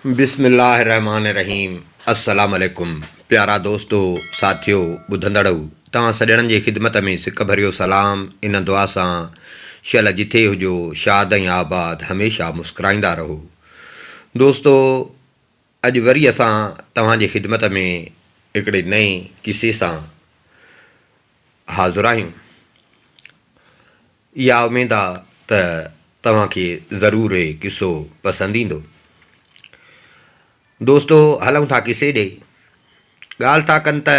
बिस्मिल्लाहिर्रहमानिर्रहीम। अस्सलाम वालेकुम प्यारा दोस्तों साथियों ॿुधंदड़ो तव्हां सॼणनि जी ख़िदमत में सिक भरियो सलाम। इन दुआ सां शल जिथे हुजो शाद ऐं आबाद हमेशह मुस्कुराईंदा रहो। दोस्तों अॼु वरी असां तव्हांजी ख़िदमत में हिकिड़े नए किसे सां हाज़िर आहियूं। इहा उमेद आहे त तव्हांखे ज़रूरु इहो किसो पसंदि ईंदो। दोस्तों हलूं था किसे ॾे। ॻाल्हि था कनि त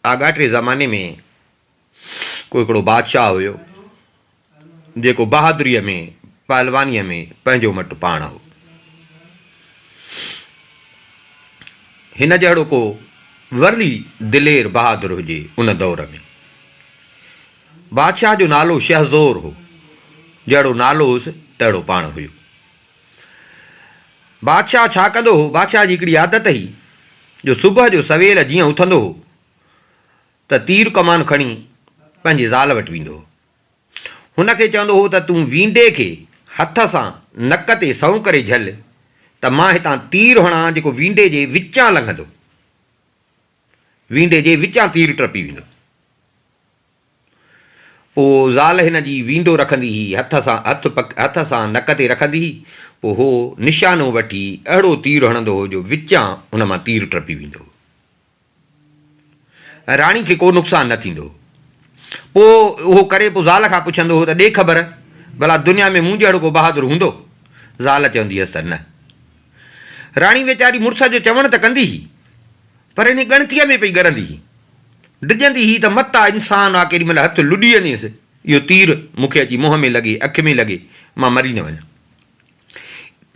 आगाटे ज़माने में को हिकिड़ो बादशाह हुयो जेको बहादुरीअ में पहलवानीअ में पंहिंजो मटि पाण हो। हिन जहिड़ो को वरी दिलेर बहादुर हुजे उन दौर में। बादशाह जो नालो शहज़ोर हो। जहिड़ो नालो हुयुसि तहिड़ो पाण हुयो। बादशाह छा कंदो हो? बादशाह जी हिकिड़ी आदत हुई जो सुबुह जो सवेल जीअं उथंदो हो त तीर कमान खणी पंहिंजे ज़ाल वटि वेंदो हो। हुनखे चवंदो हो त तूं वींडे खे हथ सां नक ते सऊं करे झल त मां हितां तीर हणां जेको वींडे जे विचां लंघंदो, वींडे जे विचां तीर टपी वेंदो। पोइ ज़ाल हिन जी वींडो रखंदी हुई, हथ सां नक ते रखंदी हुई। पोइ हो निशानो वठी अहिड़ो तीर हणंदो हो जो विचां हुन मां तीर टपी वेंदो हो। राणी खे को नुक़सानु न थींदो हो। पोइ उहो करे पोइ ज़ाल खां पुछंदो हो त ॾे ख़बर भला दुनिया में मूं जहिड़ो को बहादुर हूंदो? ज़ाल चवंदी हुअसि त न। राणी वीचारी मुड़ुस जो चवणु त कंदी हुई पर इन ॻणतीअ में पई ॻरंदी हुई। डिॼंदी हुई त मत आहे इंसानु आहे, केॾी महिल हथु लुॾी वञेसि, इहो तीर मूंखे अची मुंहं में लॻे, अखि में लॻे, मां मरी न वञा।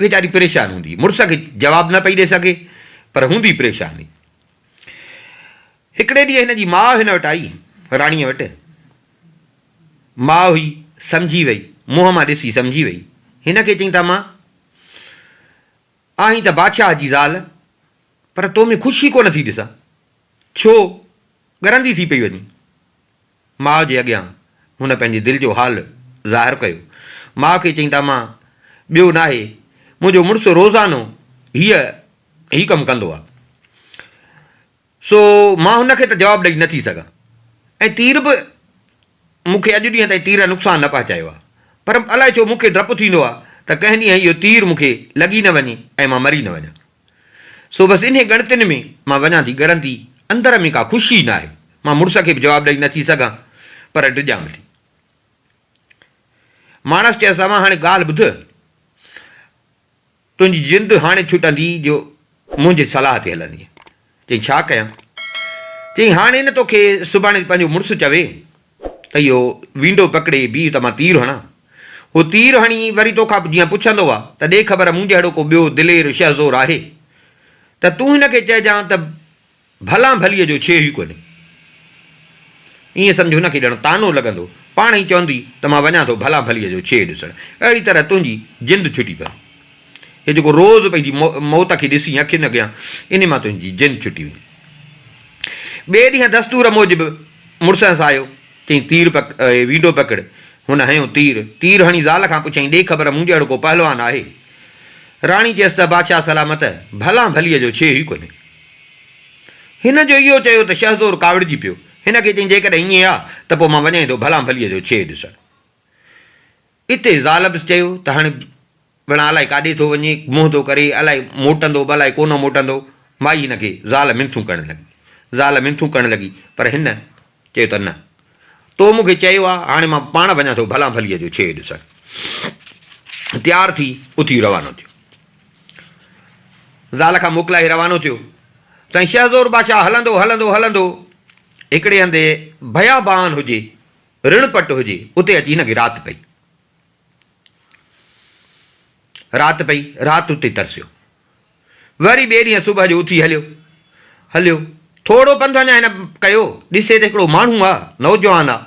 वीचारी परेशान हूंदी, मुड़ुस खे जवाबु न पई ॾेई सघे पर हूंदी परेशान हुई। हिकिड़े ॾींहुं हिन जी माउ हिन वटि आई, राणीअ वटि। माउ हुई, सम्झी वई, मुंहं मां ॾिसी सम्झी वई। हिन खे चई त मां आहीं त बादशाह जी ज़ाल पर तो में ख़ुशी कोन थी ॾिसां, छो ॻरंदी थी पई वञी। माउ जे अॻियां हुन पंहिंजे दिलि जो हाल ज़ाहिर कयो। माउ खे चई त मां ॿियो न आहे, मुंहिंजो मुड़ुसु रोज़ानो हीअ कमु कंदो आहे, सो मां हुनखे त जवाबु ॾेई नथी सघां। ऐं तीर बि मूंखे अॼु ॾींहं ताईं तीर नुक़सानु न पहुचायो आहे, पर अलाए छो मूंखे डपु थींदो आहे त कंहिं ॾींहुं इहो तीर मूंखे लॻी न वञे ऐं मां मरी न वञा। सो बसि इन ॻणतियुनि में मां वञा थी ॻरंदी, अंदर में का ख़ुशी न आहे। मां मुड़ुस खे बि जवाबु ॾेई नथी सघां पर डिॼां थी। माणस चयसि तव्हां हाणे ॻाल्हि ॿुध, तुंहिंजी जिंदु हाणे छुटंदी जो मुंहिंजी सलाह ते हलंदी। चई छा कयां? चई हाणे न तोखे सुभाणे पंहिंजो मुड़ुसु चवे त इहो वींडो पकिड़े बीह त मां तीर हणां, उहो तीर हणी वरी तोखां जीअं पुछंदो आहे त ॾे ख़बर मूं जहिड़ो को ॿियो दिलेर शहज़ोर आहे त तूं हिनखे चइजां त भला भलीअ जो छे ई कोन्हे। ईअं सम्झो हुनखे ॼण तानो लॻंदो, पाण ई चवंदी त मां वञा थो भला भलीअ जो छे ॾिसणु। अहिड़ी तरह तुंहिंजी जिंदु छुटी पई। हे जेको रोज़ु पंहिंजी मौत खे ॾिसी अखियुनि अॻियां, इन मां तुंहिंजी जिंदु छुटी वई। ॿिए ॾींहुं दस्तूर मूजिबि मुड़ुस सां आयो, चई तीर वींडो पकड़। हुन हयो तीर हणी ज़ाल खां पुछई ॾे ख़बर मूं जहिड़ो को पहलवान आहे? राणी चयसि त बादशाह सलामत भला भलीअ जो छे ई कोन्हे। हिन जो इहो चयो त शहज़ोर कावड़िजी पियो। हिन खे चई जेकॾहिं ईअं आहे त पोइ मां वञे थो भला भलीअ जो छे ॾिसणु। इते ज़ाल बि चयो त हाणे पिण अलाए काॾे थो वञे, मुंहुं थो करे, अलाए मोटंदो अलाए कोन मोटंदो। माई हिनखे ज़ाल मिंथूं करणु लॻी पर हिन चयो त न, तो मूंखे चयो आहे हाणे मां पाण वञा थो भला भलीअ जो छे ॾिसणु। तयारु थी उथी रवानो थियो, ज़ाल खां मोकिलाए रवानो थियो। साईं शहज़ोर बादशाह हलंदो हलंदो हलंदो हिकिड़े हंधि भयाबान हुजे, ऋणपट हुजे, उते अची हिनखे राति पई। राति उते तरसियो। वरी ॿिए ॾींहुं सुबुह जो उथी हलियो थोरो पंधु अञा हिन कयो, ॾिसे त हिकिड़ो माण्हू आहे, नौजवान आहे,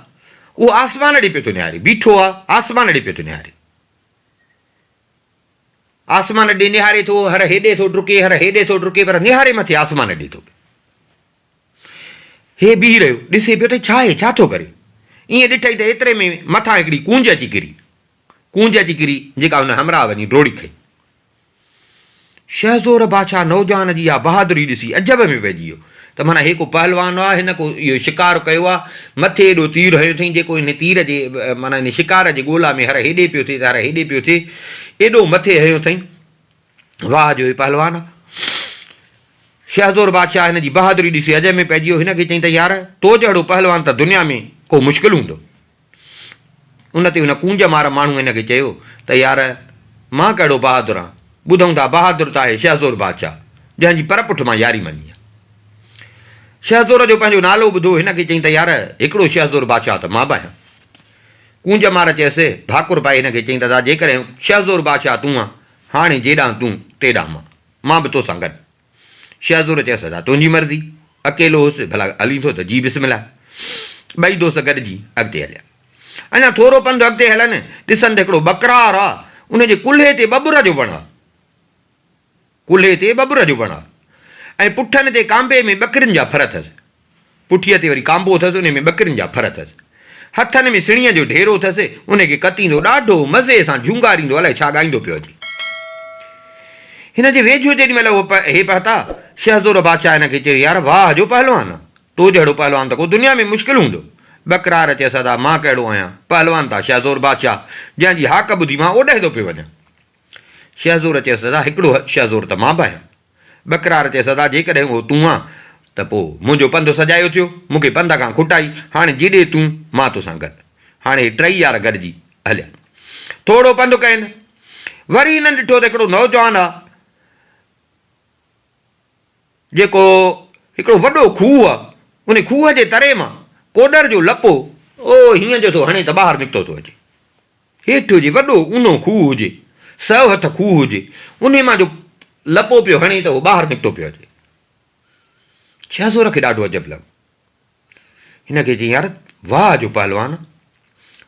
उहो आसमान ॾे पियो थो निहारे, बीठो आहे आसमान ॾे पियो थो निहारे। आसमान ॾे निहारे थो, हर हेॾे थो डुके पर निहारे मथे आसमान ॾे थो। हे बीह रहियो, ॾिसे पियो त छा आहे, छा थो करे। ईअं ॾिठई त एतिरे में मथां हिकिड़ी कूंज अची किरी जेका हुन हमराह वञी डोड़ी खई। शहज़ोर बादशाह नौजवान जी इहा बहादुरी ॾिसी अजब में पइजी वियो त माना हे को पहलवान आहे, हिन को इहो शिकार कयो आहे, मथे एॾो तीर हयो अथई, जेको हिन तीर जे माना हिन शिकार जे ॻोल्हा में हर हेॾे पियो थिए त हर हेॾे पियो थिए, एॾो मथे हयो अथई, वाह जो हे पहलवान आहे। शहज़ोर बादशाह हिन जी बहादुरी ॾिसी अजब में पइजी वियो, हिन खे चई त यार तो जहिड़ो पहलवान त दुनिया में को मुश्किल हूंदो। उन ते हुन कूंज वारा माण्हू हिन खे चयो त यार मां कहिड़ो बहादुर आहियां, ॿुधूं था बहादुर त आहे शहज़ोर बादशाह, जंहिंजी परपुठ मां यारी मञी आहे। शहज़ोर जो पंहिंजो नालो ॿुधो, हिन खे चई त यार हिकिड़ो शहज़ोर बादशाह त मां बि आहियां। कूंज मार चयसि भाकुर पाए हिन खे चई त दादा जेकॾहिं शहज़ोर बादशाह तूं आहे, हाणे जेॾां तूं तेॾां मां बि तोसां गॾु। शहज़ोर चयसि दादा तुंहिंजी मर्ज़ी, अकेलो हुउसि भला हली थो त जी बिस्मिल्लाह। ॿई दोस्त गॾिजी अॻिते हलिया। अञा थोरो पंधु अॻिते हलनि, ॾिसनि त हिकिड़ो बकरार आहे, उनजे कुल्हे ते बबुर जो वणु आहे, कुल्हे ते बबुर जो वणु आहे, ऐं पुठनि ते कांबे में ॿकरियुनि जा फर अथसि, पुठीअ ते वरी कांबो अथसि, उन में ॿकरियुनि जा फर अथसि, हथनि में सिणीअ जो ढेरो अथसि, उनखे कतींदो ॾाढो मज़े सां झूंगारींदो, अलाए छा ॻाईंदो पियो अचे। हिन जे वेझो जेॾी महिल उहो हे पहुता, शहज़ोर बादशाह हिन खे चयो यार वाह जो पहलवान आहे, तो जहिड़ो पहलवान त को दुनिया में मुश्किल हूंदो। बकरार चयसि दादा मां कहिड़ो आहियां, पहलवान त शहज़ोर बादशाह, जंहिंजी हाक ॿुधी मां ओॾे थो पियो वञा। शहज़ोर चयसि दादा हिकिड़ो शहज़ोर त मां बि आहियां। बकरार चयसि दादा जेकॾहिं उहो तूं आहे त पोइ मुंहिंजो पंधु सजायो थियो, मूंखे पंध खां खुटाई, हाणे जेॾे तूं मां तोसां गॾु। हाणे हे टई यार गॾिजी हलिया, थोरो पंधु कयनि, वरी हिननि ॾिठो त हिकिड़ो नौजवान आहे, जेको हिकिड़ो वॾो खूह आहे, उन खूह जे तरे मां कोडर जो लपो ओ हीअं जो थो हणे त ॿाहिरि निकितो थो अचे। हेठि हुजे वॾो ऊनो खूह हुजे, 100 हथ खूह हुजे, उन मां जो लपो पियो हणे त उहो ॿाहिरि निकितो पियो अचे। शहज़ोर खे ॾाढो अजब लॻो, हिन खे चई यार वाह जो पहलवान।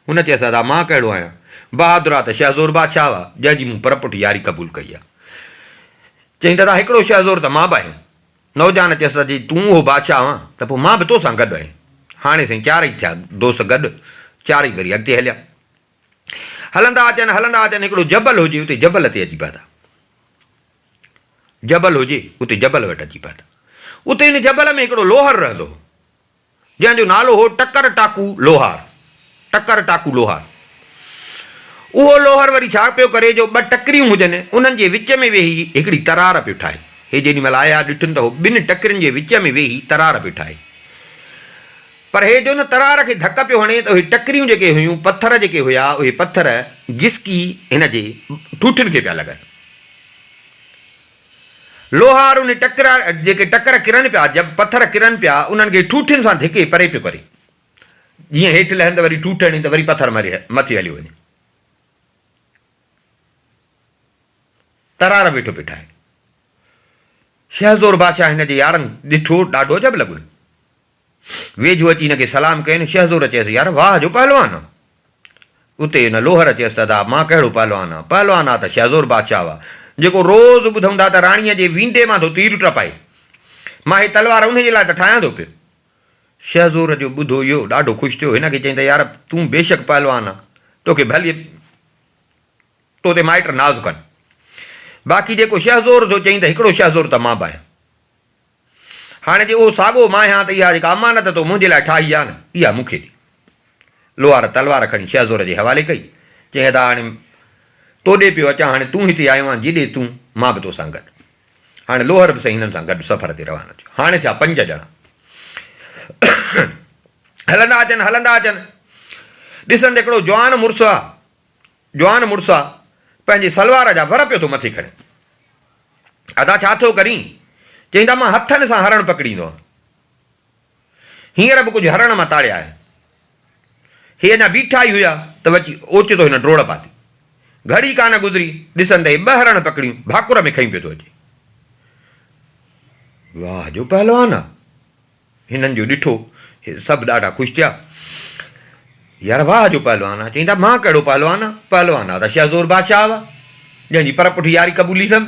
हुन चयसि दादा मां कहिड़ो आहियां, बहादुर आहे त शहज़ोर बादशाह आहे, जंहिंजी मूं परपुठ यारी क़बूल कई आहे। चई दादा हिकिड़ो शहज़ोर त मां बि आहियां। नौजवान चयसि दादा जी तूं उहो बादशाह आहे त पोइ मां बि तोसां गॾु आहियां। हाणे साईं चारई थिया दोस्त गॾु, चारई वरी अॻिते हलिया। हलंदा अचनि हिकिड़ो जबल हुजे, उते जबल ते अची पहुता, जबल हुजे उते जबल वटि अची पहुता। उते हिन जबल में हिकिड़ो लोहर रहंदो हो, जंहिंजो नालो हो टकर टाकू लोहार, टकर टाकू लोहार। उहो लोहर वरी छा पियो करे, जो ॿ टकरियूं हुजनि उन्हनि जे विच में वेही हिकिड़ी तरार पियो ठाहे। हे जेॾी महिल आया ॾिठुनि त हो ॿिनि टकरियुनि जे विच में वेही तरार पियो ठाहे, पर हे जो न तरार खे धक पियो हणे त उहे टकरियूं जेके हुयूं, पथर जेके हुया, उहे पथर घिसकी हिन जे ठूठियुनि खे पिया लॻनि। लोहार उन टकर जेके टकर किरनि पिया, जब पथर किरनि पिया, उन्हनि खे ठूठियुनि सां धिके परे पियो करे, जीअं हेठि लहनि त वरी ठूठ हणी त वरी पथर मथे हली वञे। तरार वेठो पियो ठाहे। शहज़ोर बादशाह हिन जे यारनि ॾिठो, ॾाढो अजब लॻुनि, वेझो अची हिनखे सलाम कयनि। शहज़ोर चयसि यार वाह जो पहलवान आहे। उते हिन लोहर चयसि दादा मां कहिड़ो पहलवान आहे, पहलवान आहे त शहज़ोर बादशाह आहे, जेको रोज़ ॿुधूं था त राणीअ जे वींडे मां थो तीर टपाए, मां हे तलवार उन जे लाइ त ठाहियां थो पियो। शहज़ोर जो ॿुधो इहो ॾाढो ख़ुशि थियो, हिन खे चई त यार तूं बेशक पहलवान आहे, तोखे भली तो ते माइट नाज़ कनि। बाक़ी जेको शहज़ोर थो चई त हिकिड़ो शहज़ोर त मां बि आहियां। हाणे जे उहो साॻियो मां आहियां त इहा जेका अमानत तो मुंहिंजे लाइ ठाही आहे न, इहा मूंखे ॾे। लोहार तलवार खणी शहज़ोर जे हवाले कई, चई त हाणे तोॾे पियो अचां, हाणे तूं हिते आयो आहीं, जेॾे तूं मां बि तोसां गॾु। हाणे लोहर बि साईं हिननि सां गॾु सफ़र ते रवाना थियो। हाणे थिया 5 ॼणा। हलंदा अचनि, ॾिसनि हिकिड़ो जवान मुड़ुसु आहे, पंहिंजे सलवार जा वर पियो थो मथे खणे। अदा छा थो करीं? चईंदा मां हथनि सां हरण पकड़ींदो आहियां। हींअर बि कुझु हरण मां ताड़िया आहे। हे अञा बीठा ई हुया त वची ओचितो हिन ड्रोड़ पाती। घड़ी कान गुज़री, ॾिसनि त हे 2 हरण पकड़ियूं, भाकुर में खई पियो थो अचे। वाह जो पहलवान आहे। हिननि जो ॾिठो सभु ॾाढा ख़ुशि थिया, यार वाह जो पहलवान आहे। चईंदा मां कहिड़ो पहलवान आहे, पहलवान आहे त शहज़ोर बादशाह आहे, जंहिंजी परपुठ यारी क़बूली अथमि।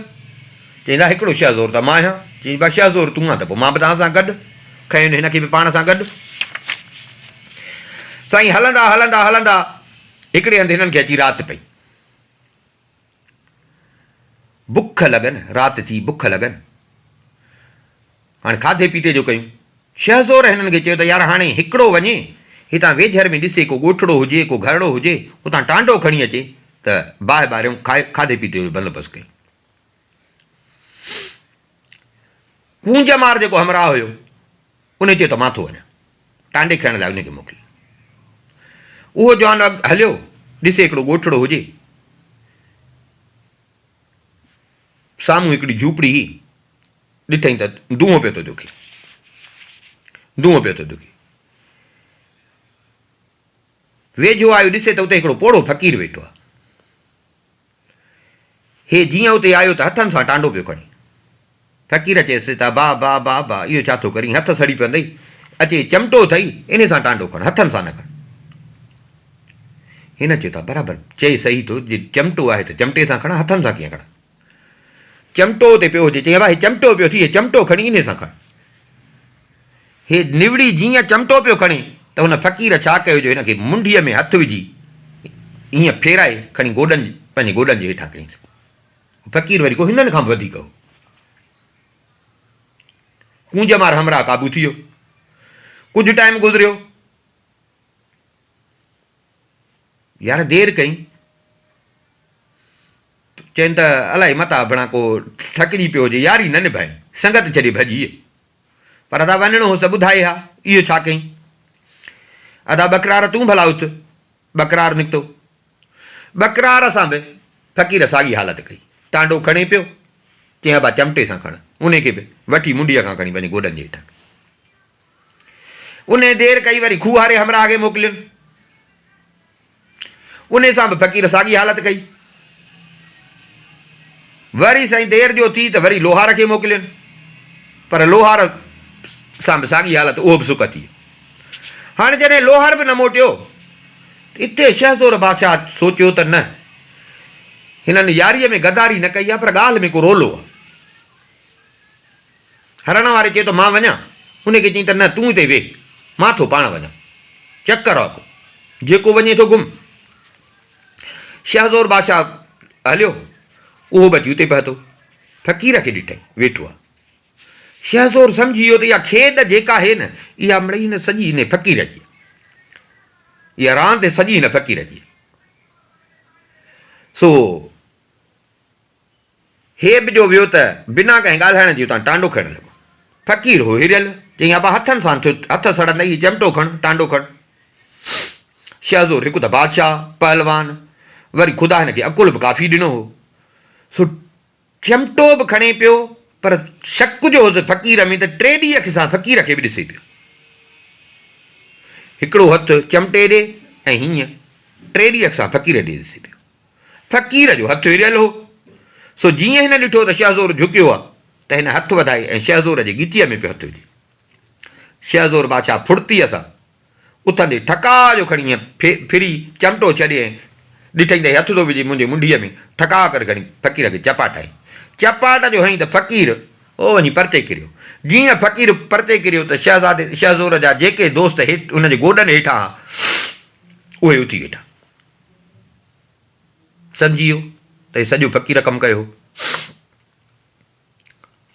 चईंदा हिकिड़ो शहज़ोर त मां आहियां। चई बा शहज़ोर तूं आहे त पोइ मां बि तव्हां सां गॾु। खयुनि हिनखे बि पाण सां गॾु। साईं हलंदा हिकिड़े हंधि हिननि खे अची राति पई। बुख बुख लगन, रात थी बुख लगन, हाँ खाधे पीते जो कयूं। शहज़ोर हिननि खे चयो त यार हाणे हिकिड़ो वञे हितां वेझर में ॾिसे को ॻोठड़ो हुजे को घरड़ो हुजे उतां टांडो खणी अचे त बाहि ॿारियूं खाधे पीते जो बंदोबस्तु कयूं। कूंज मार जेको हमराह हुयो उन चयो त मां थो वञा टांडे खणण लाइ उनखे मोकिलियो। उहो जवान हलियो ॾिसे हिकिड़ो ॻोठड़ो हुजे, साम्हूं हिकिड़ी झूपड़ी हुई, ॾिठई त धूओं पियो थो दुखे, धूओं पियो थो दुखे। वेझो आयो ॾिसे त उते हिकिड़ो पोड़ो फ़क़ीर वेठो आहे। हे जीअं उते आयो त हथनि सां टांडो पियो खणे। फ़क़ीर चयसि त बा बा बा बा इहो छा थो करी, हथ सड़ी पवंदई, अचे चिमटो अथई इन सां टांडो खण, हथनि सां न खण। हिन चयो त बराबरि चई सही थो, जे चिमटो आहे त चिमटे सां खण, हथनि सां कीअं खण। चिमटो ते पियो हुजे, चई भाई चिमटो पियो थिए, चिमटो खणी इन सां खण। हे निवड़ी जीअं चिमटो पियो खणे त हुन फ़क़ीर छा कयो जो हिनखे मुंडीअ में हथु विझी ईअं फेराए खणी गोॾनि पंहिंजे गोॾनि जे हेठां कयईं। फ़क़ीर वरी को हिननि खां वधीक हो। कूंज मार हमराह क़ाबू थी वियो। कुझु टाइम गुज़रियो, यार देरि कई, चवनि त अलाए मता बणा को थकिजी पियो हुजे, यारी न निभाए संगत छॾे भॼी वियो। पर अदा वञिणो हो त ॿुधाए हा इहो छा कई। अदा बकरार तूं भला उथ, बकरार निकितो। बकरार सां बि फ़क़ीर साॻी हालत कई, टांडो खणे पियो, चई बा चिमटे सां खण, उनखे बि वठी मुंडीअ खां खणी पंहिंजे गोॾनि जे हेठां। उन देरि कई, वरी खूह वारे हमराह खे मोकिलियुनि, उन सां बि फ़क़ीर साॻी हालत कई। वरी साईं देरि जो थी त वरी लोहार खे मोकिलियुनि, पर लोहार सां बि साॻी हालत, उहो बि सुक थी। हाणे जॾहिं लोहार बि न मोटियो, इते शहज़ोर बादशाह सोचियो त न हिननि यारीअ में गद्दारी न कई आहे, पर ॻाल्हि में को रोलो आहे। हरण वारे चयो त मां वञा, उनखे चई त न तूं हिते वेह, मां थो पाण वञा, चकर आहे को, जेको वञे थो गुम। शहज़ोर बादशाह हलियो, उहो बि अची उते पहुतो, फ़क़ीर खे ॾिठई वेठो आहे। शहज़ोर सम्झी वियो त इहा खेॾ जेका आहे न, इहा मिड़ई हिन सॼी हिन फ़क़ीर जी, इहा रांदि सॼी हिन फ़क़ीर जी। सो हे बि जो वियो त बिना कंहिं ॻाल्हाइण जी उतां टांडो खणणु लॻो। फ़क़ीर हो हिरियल, चई बा हथनि सां थियो, हथ सड़ंदई, चिमटो खण, टांडो खण। शहज़ोर हिकु त बादशाह पहलवान, वरी ख़ुदा हिनखे अकुल बि काफ़ी ॾिनो हो। सो चिमटो बि खणे पियो, पर शक जो हुओ फ़क़ीर में त टे ॾींहं सां फ़क़ीर खे बि ॾिसे पियो। हिकिड़ो हथु चिमटे ॾे ऐं हीअं टे ॾींहं सां फ़क़ीर ॾे ॾिसे पियो। फ़क़ीर जो हथु हिरियल हो। सो जीअं हिन ॾिठो त शहज़ोर झुकियो आहे त हिन हथु वधाए ऐं शहज़ोर जे ॻिचीअ में पियो हथु विझे। शहज़ोर बादशाह फुर्तीअ सां उथंदे ठका जो खणी ईअं फिरी चिमटो छॾे ॾिठई त हथु थो विझे मुंहिंजे मुंडीअ में, ठका करे खणी फ़क़ीर खे चपाट आई। चपाट जो हईं त फ़क़ीर ओ वञी परते किरियो। जीअं फ़क़ीर परते किरियो त शहज़ोर जा जेके दोस्त हेठि हुनजे गोॾनि हेठां उहे उथी वेठा। सम्झी वियो त हे सॼो फ़क़ीर कमु कयो।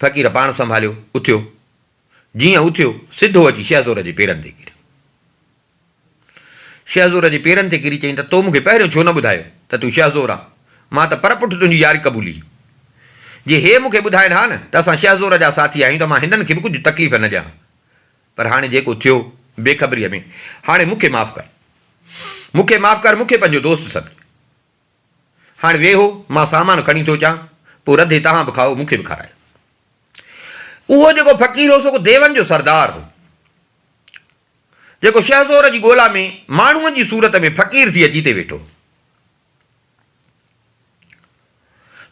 फ़क़ीर पाण संभालियो, उथियो। जीअं उथियो सिधो अची शहज़ोर जे पेरनि ते किरियो। शहज़ोर जे पेरनि ते किरी चई त तो मूंखे पहिरियों छो न ॿुधायो त तूं शहज़ोर आहे, मां त परपुठ तुंहिंजी यारी क़बूली। जे हे मूंखे ॿुधाइनि हा न त असां शहज़ोर जा साथी आहियूं त मां हिननि खे बि कुझु तकलीफ़ न ॾियां। पर हाणे जेको थियो बेख़बरीअ में, हाणे मूंखे माफ़ु कर, मूंखे माफ़ु कर, मूंखे पंहिंजो दोस्त सभु। हाणे वेहो, मां सामान खणी थो अचां, पोइ रधे तव्हां बि खाओ, मूंखे बि खारायो। उहो जेको फ़क़ीर हो सो देवनि जो सरदार हो, जेको शहज़ोर जी ॻोल्हा में माण्हूअ जी सूरत में फ़क़ीर थी अची ते वेठो।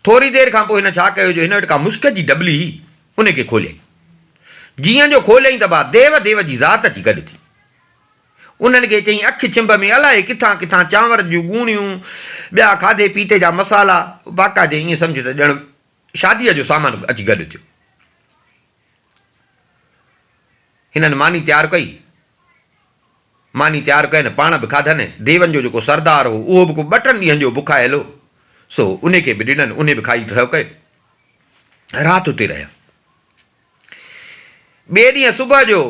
थोरी देरि खां पोइ हिन छा कयो जो हिन वटि का मुश्क जी डबली हुई, उनखे खोलियईं। जीअं जो खोलियईं त बा देव देव जी ज़ात अची गॾु थी। उन्हनि खे चई अखि चिंब में अलाए किथां किथां चांवर जूं गूणियूं, ॿिया खाधे पीते जा मसाला, बाक़ाइदे ईअं सम्झ त ॼण शादीअ जो सामान अची गॾु थियो। हिननि मानी तयारु कई, मानी तयारु कयनि, पाण बि खाधनि। देवनि जो जेको सरदार हो उहो बि को 2-3 ॾींहंनि जो बुखायल हो, सो उनखे बि ॾिननि, उन बि खाई ठहियो कयो। राति उते रहिया। ॿिए ॾींहुं सुबुह जो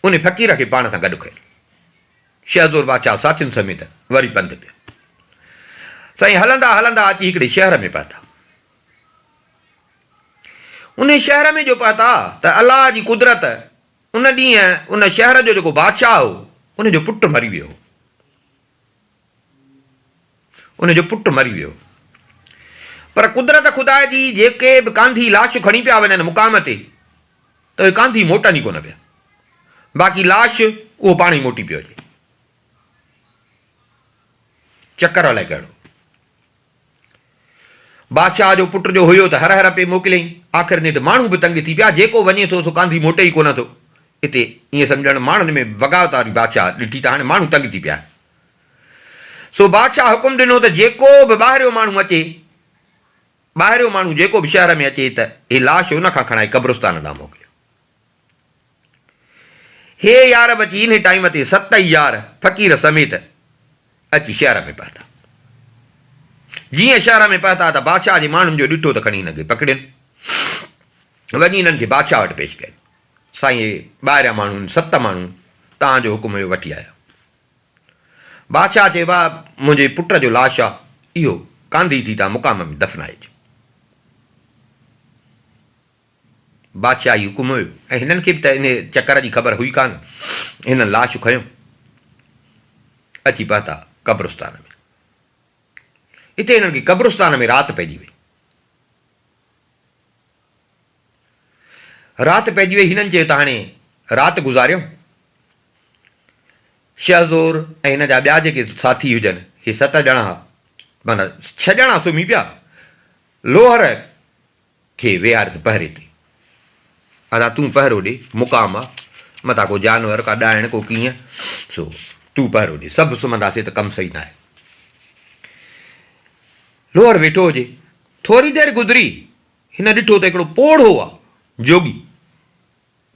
उन फ़क़ीर खे पाण सां गॾु कयो। शहज़ोर बादशाह साथियुनि समेत वरी पंधु पियो। साईं हलंदा हलंदा अची हिकिड़े शहर में पहुता। उन शहर में जो पहुता त अलाह जी कुदरत, उन ॾींहुं उन शहर जो जेको बादशाह हो उनजो पुटु मरी वियो। उनजो पुटु मरी वियो। पर कुदरत ख़ुदा जी जेके बि कांधी लाश खणी पिया वञनि मुक़ाम ते, त उहे कांधी मोटनि ई कोन पिया। बाक़ी लाश उहो पाण ई मोटी पियो अचे। चकर अलाए कहिड़ो। बादशाह जो पुट जो हुयो त हर हर पे मोकिलियईं। आख़िर नेठि माण्हू बि तंग थी पिया। जेको वञे थो सो कांधी मोटे ई कोन थो। हिते ईअं सम्झणु माण्हुनि में बग़ावत वारी बादशाह ॾिठी त हाणे माण्हू तंग थी पिया। सो बादशाह हुकुम ॾिनो त जेको बि ॿाहिरियों माण्हू अचे, ॿाहिरियों माण्हू जेको बि शहर में अचे त हे लाश हुन खां खणाए क़ब्रिस्तान ॾांहुं मोकिलियो। हे यार बची इन टाइम ते 7 यार फ़क़ीर समेत अची शहर में पहुता। जीअं शहर में पहुता त बादशाह जे माण्हुनि जो ॾिठो त खणी हिनखे पकड़ियनि, वञी हिननि खे बादशाह वटि पेश कयनि। साईं ॿाहिरियां माण्हू 7 माण्हू तव्हांजो हुकुम हुयो वठी आया। बादशाह चए वाह, मुंहिंजे पुट जो लाश आहे, इहो कांधी थी तव्हां मुक़ाम में दफ़नाइजो। बादशाह जी हुकुम हुयो ऐं हिननि खे बि त इन चकर जी ख़बर हुई कान। हिननि लाश खयो, अची पहुता क़ब्रिस्तान में। हिते हिननि खे क़ब्रिस्तान में राति पइजी वई। राति पइजी वई। हिननि चयो त हाणे राति गुज़ारियो। शहज़ोर ऐं हिन जा ॿिया जेके साथी हुजनि, हे 7 ॼणा, माना 6 ॼणा सुम्ही पिया। लोहर खे वेहारे पहिरे ते, अदा तूं पहिरो ॾे, मुक़ाम आहे, मथां को जानवर, का ॾाइण, को कीअं, सो तूं पहिरो ॾे। सभु सुम्हंदासीं त कमु सही न आहे। लोहर वेठो हुजे। थोरी देरि गुज़री, हिन ॾिठो त हिकिड़ो पोढ़ो आहे, जोगी,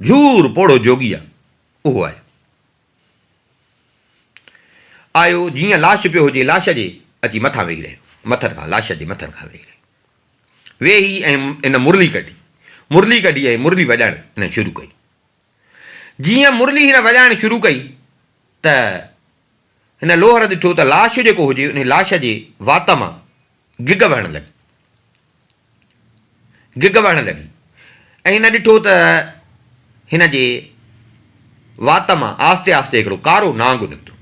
झूर पोढ़ो जोगी आहे। उहो आहे आयो। जीअं लाश पियो हुजे, लाश जे अची मथां वेही रहियो। मथनि खां, लाश जे मथनि खां वेही रहियो। वेही ऐं इन मुरली कढी ऐं मुरली वॼाइण हिन शुरू कई। जीअं मुरली हिन वॼाइण शुरू कई त हिन लोहर ॾिठो त लाश जेको हुजे उन लाश जे वात मां गिग वहण लॻी। ऐं हिन ॾिठो त हिन जे वात मां आस्ते आस्ते हिकिड़ो कारो नांग निकितो।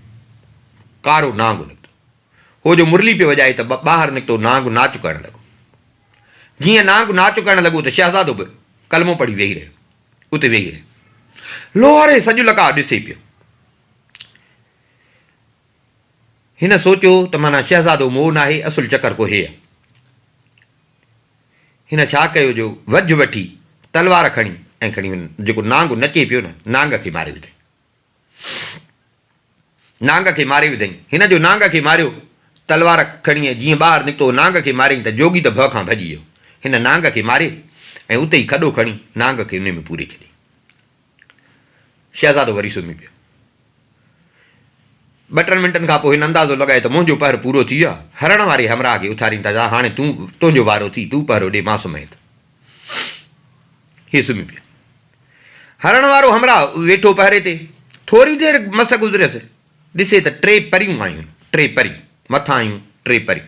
हो जो मुरली पियो वॼाए त ॿाहिरि निकितो, नांग नाच करणु लॻो। जीअं नांग नाच करणु लॻो त शहज़ादो बि कलमो पढ़ी वेही रहियो। उते वेही रहियो। लोहर सॼो लका ॾिसे पियो। हिन सोचियो त माना शहज़ादो मोह न आहे, असुल चकर को हे आहे। हिन छा कयो जो वझ वठी तलवार खणी ऐं जेको नांग नचे पियो न, नांग खे मारे विधई। हिन जो नांग खे मारियो। तलवार खणी जीअं ॿाहिरि निकितो, नांग खे मारियईं त जोगी त भउ खां भॼी वियो। हिन नांग खे मारे ऐं उते ई खॾो खणी नांग खे उन में पूरे छॾियईं। शहज़ादो वरी सुम्ही पियो। 2-3 मिंटनि खां पोइ हिन अंदाज़ो लॻाए त मुंहिंजो पहर पूरो थी वियो आहे। हरण वारे हमराह खे उथारीनि था, हाणे तुंहिंजो वारो थी, तूं पहिरो ॾे, मां सुम्हें थो। हीअ सुम्ही पियो। हरण वारो हमराह वेठो पहिरे ते। थोरी देरि मस गुज़रियसि, ॾिसे त 3 परियूं आयूं। 3 परी मथां आयूं, 3 परी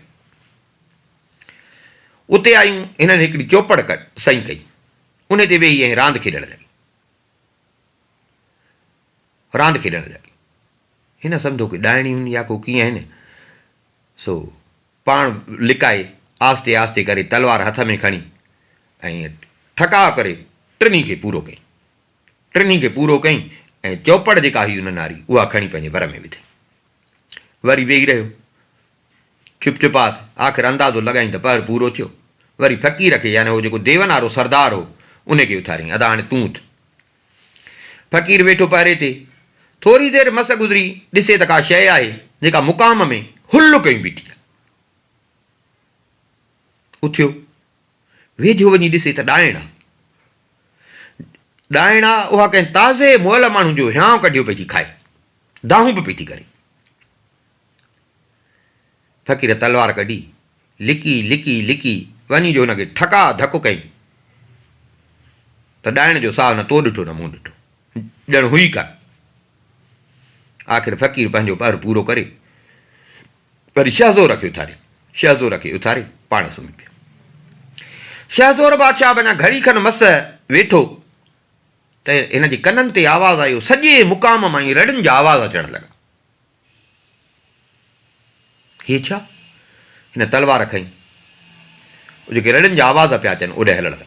उते आयूं। हिननि हिकिड़ी चौपड़ सही कई, उन ते वेही ऐं रांदि खेॾणु लॻी। हिन सम्झो कि ॾाइणियूं या को कीअं आहिनि। सो पाण लिकाए आस्ते आस्ते करे तलवार हथ में खणी ऐं ठका करे टिनी खे पूरो कयईं ऐं चौपड़ जेका हुई हुन नारी उहा खणी पंहिंजे वर में विधई। वरी वेही रहियो चुपचाप। आख़िर अंदाज़ो लॻाईं त पहर पूरो थियो। वरी फ़क़ीर खे, यानी उहो जेको देवनारो सरदार हो, उनखे उथारियईं। अदा हाणे तूं उथ। फ़क़ीर वेठो पहिरे ते। थोरी देरि मस गुज़री, ॾिसे त का शइ आहे जेका मुक़ाम में हुल कयूं बीठी आहे। उथियो, वेझो वञी ॾिसे त ॾाइण आहे। उहा कंहिं ताज़े मुअल माण्हू जो हियांव कढियो पई थी खाए, दाहूं बि पई थी करे। फ़क़ीर तलवार कढी लिकी वञी जो हुनखे ठका धकु कई त ॾाइण जो साह न तो ॾिठो न मूं ॾिठो, ॼण हुई कान। आख़िर फ़क़ीर पंहिंजो ॿर पूरो करे वरी शहज़ोर खे उथारे, शहज़ोर खे उथारे पाण सुम्ही पियो। शहज़ोर बादशाह अञा घड़ी खनि मस वेठो त हिन जे कननि ते आवाज़ु आयो, सॼे मुक़ाम मां ई रड़ियुनि जा आवाज़ अचणु लॻा। हे छा? हिन तलवार खईं, जेके रड़ियुनि जा आवाज़ पिया अचनि ओॾे हलण लॻा।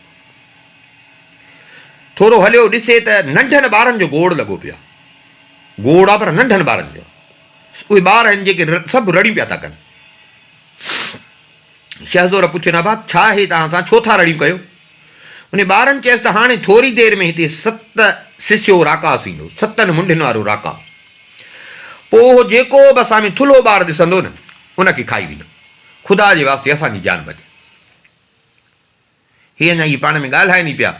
थोरो हलियो, ॾिसे त नंढनि ॿारनि जो गोड़ लॻो पियो आहे। गोड़ आहे पर नंढनि ॿारनि जो। उहे ॿार आहिनि जेके सभु रड़ियूं पिया था कनि। शहज़ोर पुछे, ना भाउ छा आहे तव्हां सां, छो था रड़ियूं कयो? उन ॿारनि चयसि त हाणे थोरी देरि में हिते 7 सिस्यो राकास ईंदो, 7 मुंडियुनि वारो राका। पोइ जेको बि असां में थुल्हो ॿार ॾिसंदो न उनखे खाई वेंदो। ख़ुदा जे वास्ते असांजी जान बचे। हे अञा इहे पाण में ॻाल्हाइनि ई पिया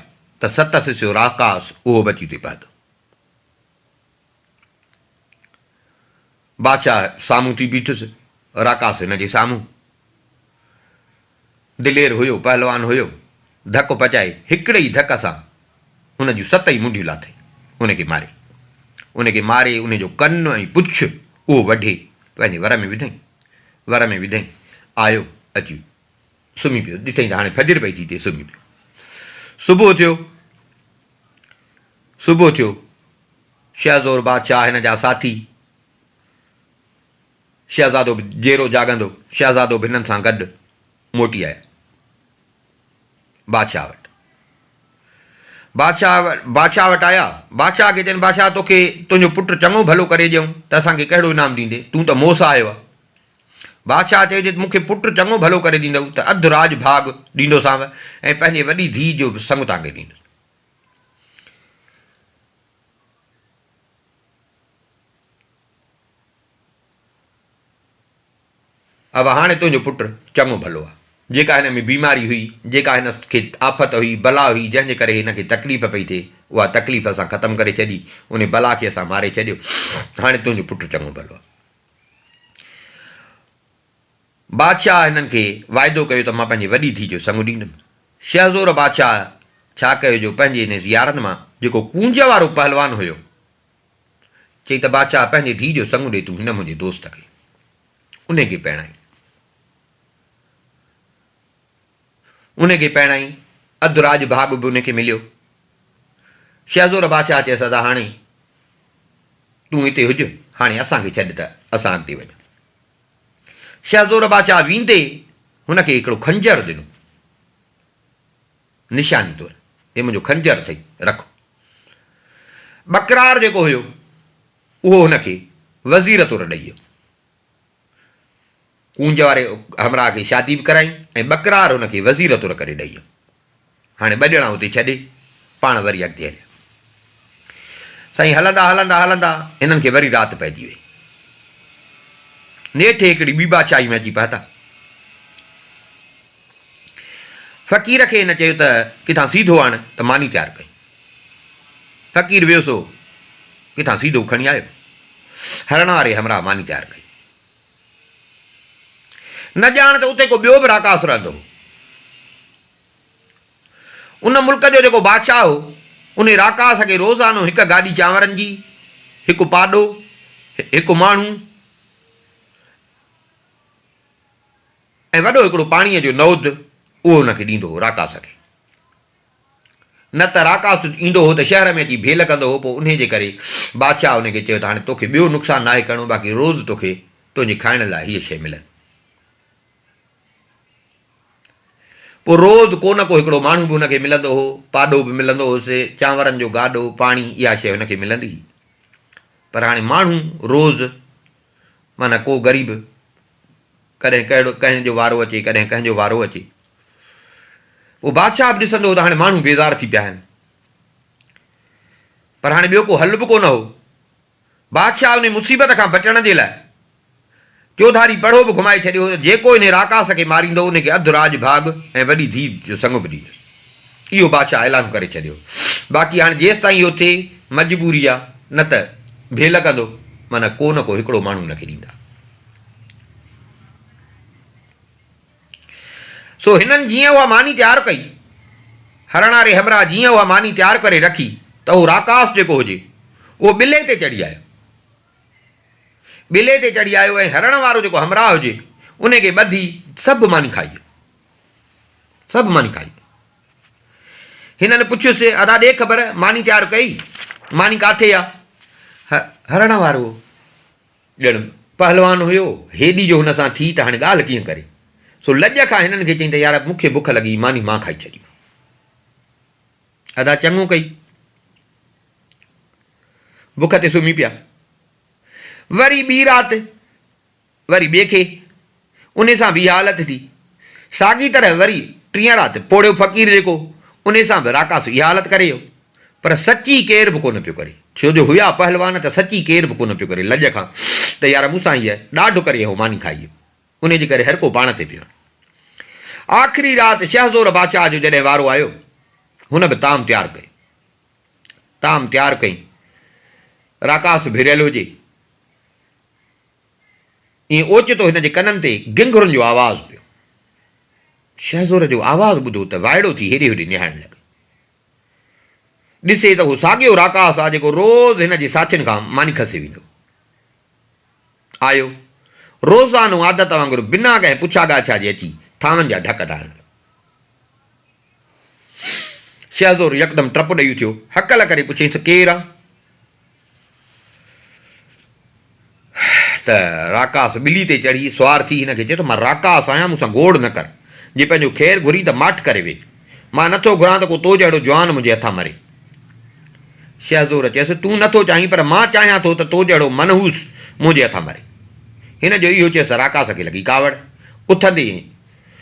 त 7 सिस्यो राकास उहो बची थी पातो। बादशाह साम्हूं थी बीठुसि, राकास हिन जे साम्हूं। दिलेर हुयो, पहलवान हुयो, धकु पचाए हिकिड़े ई धक सां हुन जूं 7 ई मुंडियूं लाथे, उनखे मारे। उनखे मारे उनजो कनु ऐं पुछ उहो वढे पंहिंजे वर में विधई, वर में विधई, आयो अची सुम्ही पियो। ॾिठई त हाणे फजर पई थी थिए, सुम्ही पियो। सुबुह थियो, सुबुह थियो। शहज़ोर बादशाह हिन जा साथी शहज़ादो जेरो जाॻंदो, शहज़ादो बि हिननि सां गॾु मोटी आया बादशाह वटि। बादशाह वटि आया। बादशाह खे चवनि, बादशाह तोखे तुंहिंजो पुटु चङो भलो करे ॾियूं त असांखे कहिड़ो इनाम ॾींदे, तूं त मोसा आयो आहे। बादशाह चयो, जे मूंखे पुटु चङो भलो करे ॾींदव त अधु राज भाग ॾींदोसांव ऐं पंहिंजे वॾी धीउ जो बि संग तव्हांखे ॾींदुसि। अब हाणे तुंहिंजो पुटु चङो भलो आहे। जेका हिन में बीमारी हुई, जेका हिन खे आफ़त हुई, बला हुई, जंहिंजे करे हिनखे तकलीफ़ पई थिए, उहा तकलीफ़ असां ख़तमु करे छॾी, उन बला खे असां मारे छॾियो। हाणे तुंहिंजो पुटु चङो भलो आहे। बादशाह हिननि खे वाइदो कयो त मां पंहिंजी वॾी धीउ जो संग ॾींदुमि। शहज़ोर बादशाह छा कयो, जो पंहिंजे हिन यारनि मां जेको कूंज वारो पहलवान हुयो, चई त बादशाह पंहिंजे धीउ जो संग ॾे तूं हिन मुंहिंजे दोस्त खे। उनखे पहिराई, उनखे पहिराई, अधु राज भाग बि उनखे मिलियो। शहज़ोर बादशाह चयसि, त हाणे तूं हिते हुज, हाणे असांखे छॾ त असां अॻिते वञूं। शहज़ोर बादशाह वेंदे हुनखे हिकिड़ो खंजर ॾिनो, निशानी तौरु, हे मुंहिंजो खंजर अथई, रखो। बकरार जेको हुयो उहो हुनखे वज़ीर तौरु ॾेई वियो। कूंज वारे हमराह खे शादी बि कराई ऐं बकरार हुनखे वज़ीर तौरु करे ॾेई वियो। हाणे 2 ॼणा हुते छॾे पाण वरी अॻिते हलिया। साईं हलंदा हलंदा हलंदा हिननि खे वरी राति पइजी वई। नेठि हिकिड़ी ॿी बादशाही में अची पहुता। फ़क़ीर खे हिन चयो त किथां सीधो आण, त मानी तयारु कई। फ़क़ीर वियो सो किथां सीधो खणी आयो। हरण वारे हमराह मानी तयारु कई। न ॼाण त उते को ॿियो बि राकास रहंदो हो। उन मुल्क जो जेको बादशाह हो, उन राकास खे रोज़ानो 1 गाॾी चांवरनि जी, 1 पाॾो, 1 माण्हू ऐं वॾो हिकिड़ो पाणीअ जो नौद उहो हुनखे ॾींदो हो राकास खे। न त राकास ईंदो हो त शहर में अची भेल कंदो हो। पोइ उन जे करे बादशाह उनखे चयो त हाणे तोखे ॿियो नुक़सानु नाहे करिणो, बाक़ी रोज़ु तोखे तुंहिंजे खाइण लाइ हीअ शइ मिलंदी। पोइ रोज़ु को न को हिकिड़ो माण्हू बि हुनखे मिलंदो हो, पाॾो बि मिलंदो होसि, चांवरनि जो गाॾो, पाणी, इहा शइ हुनखे मिलंदी हुई। पर हाणे माण्हू रोज़ु माना को ग़रीब, कॾहिं कहिड़ो कंहिंजो वारो अचे, कॾहिं कंहिंजो वारो अचे। उहो बादशाह बि ॾिसंदो हो त हाणे माण्हू बेज़ार थी पिया आहिनि। पर हाणे ॿियो को हल बि कोन हो। बादशाह उन मुसीबत खां बचण जे लाइ चौधारी पढ़ो बि घुमाए छॾियो, जेको इन राकास खे मारींदो उनखे अधु राज भाग ऐं वॾी धीउ जो संग बि ॾींदुसि। इहो बादशाह ऐलान करे छॾियो। बाक़ी हाणे जेसि ताईं इहो थिए मजबूरी आहे, न त भेल कंदो, माना को न को हिकिड़ो माण्हू हुनखे ॾींदा। सो हिननि जीअं उहा मानी तयारु कई, हरण वारे हमराह जीअं उहा मानी तयारु करे रखी त उहो राकास जेको हुजे उहो ॿिले ते चढ़ी आयो, ॿिले ते चढ़ी आयो ऐं हरण वारो जेको हमराह हुजे उनखे ॿधी सभु मानी खाई, सभु मानी खाई। हिननि पुछियुसि अदा ॾे ख़बर मानी तयारु कई, मानी किथे आहे? हरण वारो ॼण पहलवान हुयो, हेॾी जो हुन सां थी त हाणे ॻाल्हि कीअं करे। सो लॼ खां हिननि खे चईं त यार मूंखे बुख लॻी, मानी मां खाई छॾी। अदा चङो कई, बुख ते सुम्ही पिया। वरी ॿी राति वरी ॿिए खे उन सां बि हालत थी, साॻी तरह वरी टीह राति पोड़ियो फ़क़ीर जेको उन सां बि राकास इहा हालत करे वियो, पर सची केर बि कोन पियो करे, छो जो हुया पहलवान त सची केर बि कोन पियो करे लॼ खां त यार मूंसां हीअ ॾाढो करे हो मानी खाई, उनजे करे हर को पाण ते पियो। आख़िरी राति शहज़ोर बादशाह जो जॾहिं वारो आयो, हुन बि ताम तयारु कई, ताम तयारु कई, राकास भिरियल हुजे, ईअं ओचितो हिन जे कननि ते गिंगरुनि जो आवाज़ पियो। शहज़ोर जो आवाज़ु ॿुधो त वाइड़ो थी हेॾे होॾे निहारण लॻो, ॾिसे त उहो साॻियो राकास आहे जेको रोज़ हिन जे साथियुनि खां मानी खसे वेंदो। आयो रोज़ानो आदत वांगुरु बिना कंहिं पुछा ॻाछा जे अची थांवनि जा ढक ठाहिण। शहज़ोर यकदमि टप ॾेई थियो, हकल करे पुछईंसि केरु आहे? त राकास ॿिली ते चढ़ी सुवार थी हिनखे चए थो मां राकास आहियां, मूंसां गोड़ न कर, जे पंहिंजो ख़ैरु घुरी त माठ करे वे, मां नथो घुरां त को तो जहिड़ो जवान मुंहिंजे हथां मरे। शहज़ोर चयसि तूं नथो चाहीं पर मां चाहियां थो त तो जहिड़ो मनहूस मुंहिंजे हथां मरे। हिन जो इहो चयसि राकास खे लॻी कावड़, उथंदे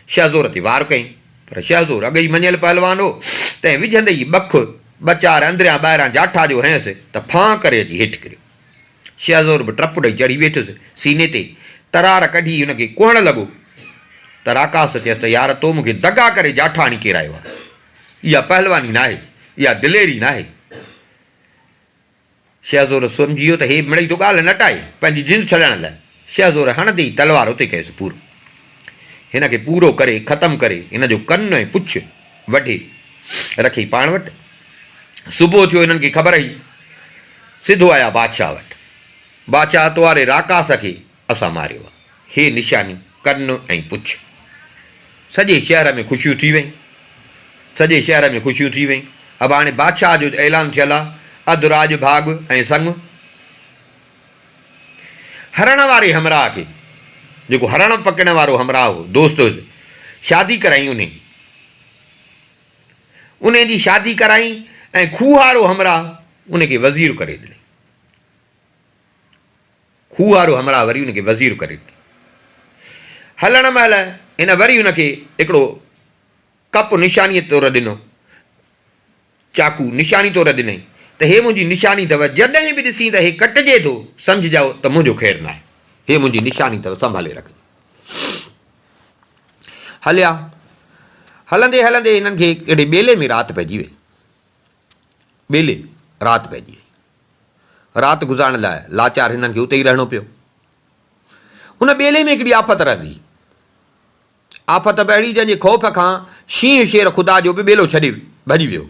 शहज़ोर ते वार कयईं, पर शहज़ोर अॻई मञियल पहलवान हो, तंहिं विझंदे ई बख बचार अंदरियां ॿाहिरां जाठा जो हंयसि त फां करे अची हेठि किरियो। शहज़ोर बि टप ॾेई चढ़ी वेठुसि, सीने ते तरार कढी हुनखे कुहण लॻो त राकास चयसि त यार तो मूंखे दगा करे जाठा आणी किरायो आहे, इहा पहलवानी न आहे, इहा दिलेरी न आहे। शहज़ोर सम्झी वियो त हे मिड़ई तो ॻाल्हि नटाए पंहिंजी जिंद छॾण लाइ। शहज़ोर हणंदे ई तलवार उते कयसि पूरो, हिन खे पूरो करे ख़तमु करे हिन जो कनु ऐं पुछ वढे रखी पाण वटि। सुबुह थियो, हिननि खे ख़बर हुई, सिधो आया बादशाह वटि। बादशाह तोवारे राकास खे असां मारियो आहे, हे निशानी कनु ऐं पुछ। सॼे शहर में ख़ुशियूं थी वयूं, सॼे शहर में ख़ुशियूं थी वयूं। अब हाणे बादशाह जो ऐलान थियल आहे, अधु राज भाग ऐं संग। हरण वारे हमराह खे, जेको हरण पकड़ण वारो हमराह हो, दोस्त हुयुसि, शादी कराई उन जी शादी कराई ऐं खूहारो हमराह उनखे वज़ीर करे ॾिनई। खूहारो हमराह वरी उनखे वज़ीर करे ॾिनई। हलण महिल हिन वरी हुनखे हिकिड़ो कप निशानीअ तौरु ॾिनो, चाकू निशानी तौरु ॾिनई त हे मुंहिंजी निशानी अथव, जॾहिं बि ॾिसी त हे कटिजे थो सम्झिजाओ त मुंहिंजो ख़ैरु न आहे, हे मुंहिंजी निशानी अथव, संभाले रख। हलिया, हलंदे हलंदे हिननि खे हिकिड़े ॿेले में राति पइजी वई, ॿेले राति पइजी वई। राति गुज़ारण लाइ लाचार हिननि खे उते ई रहणो पियो। हुन ॿेले में हिकिड़ी आफ़त रहंदी, आफ़त बि अहिड़ी जंहिंजे ख़ौफ़ खां शींहं शेर ख़ुदा जो बि ॿेलो छॾे भॼी वियो।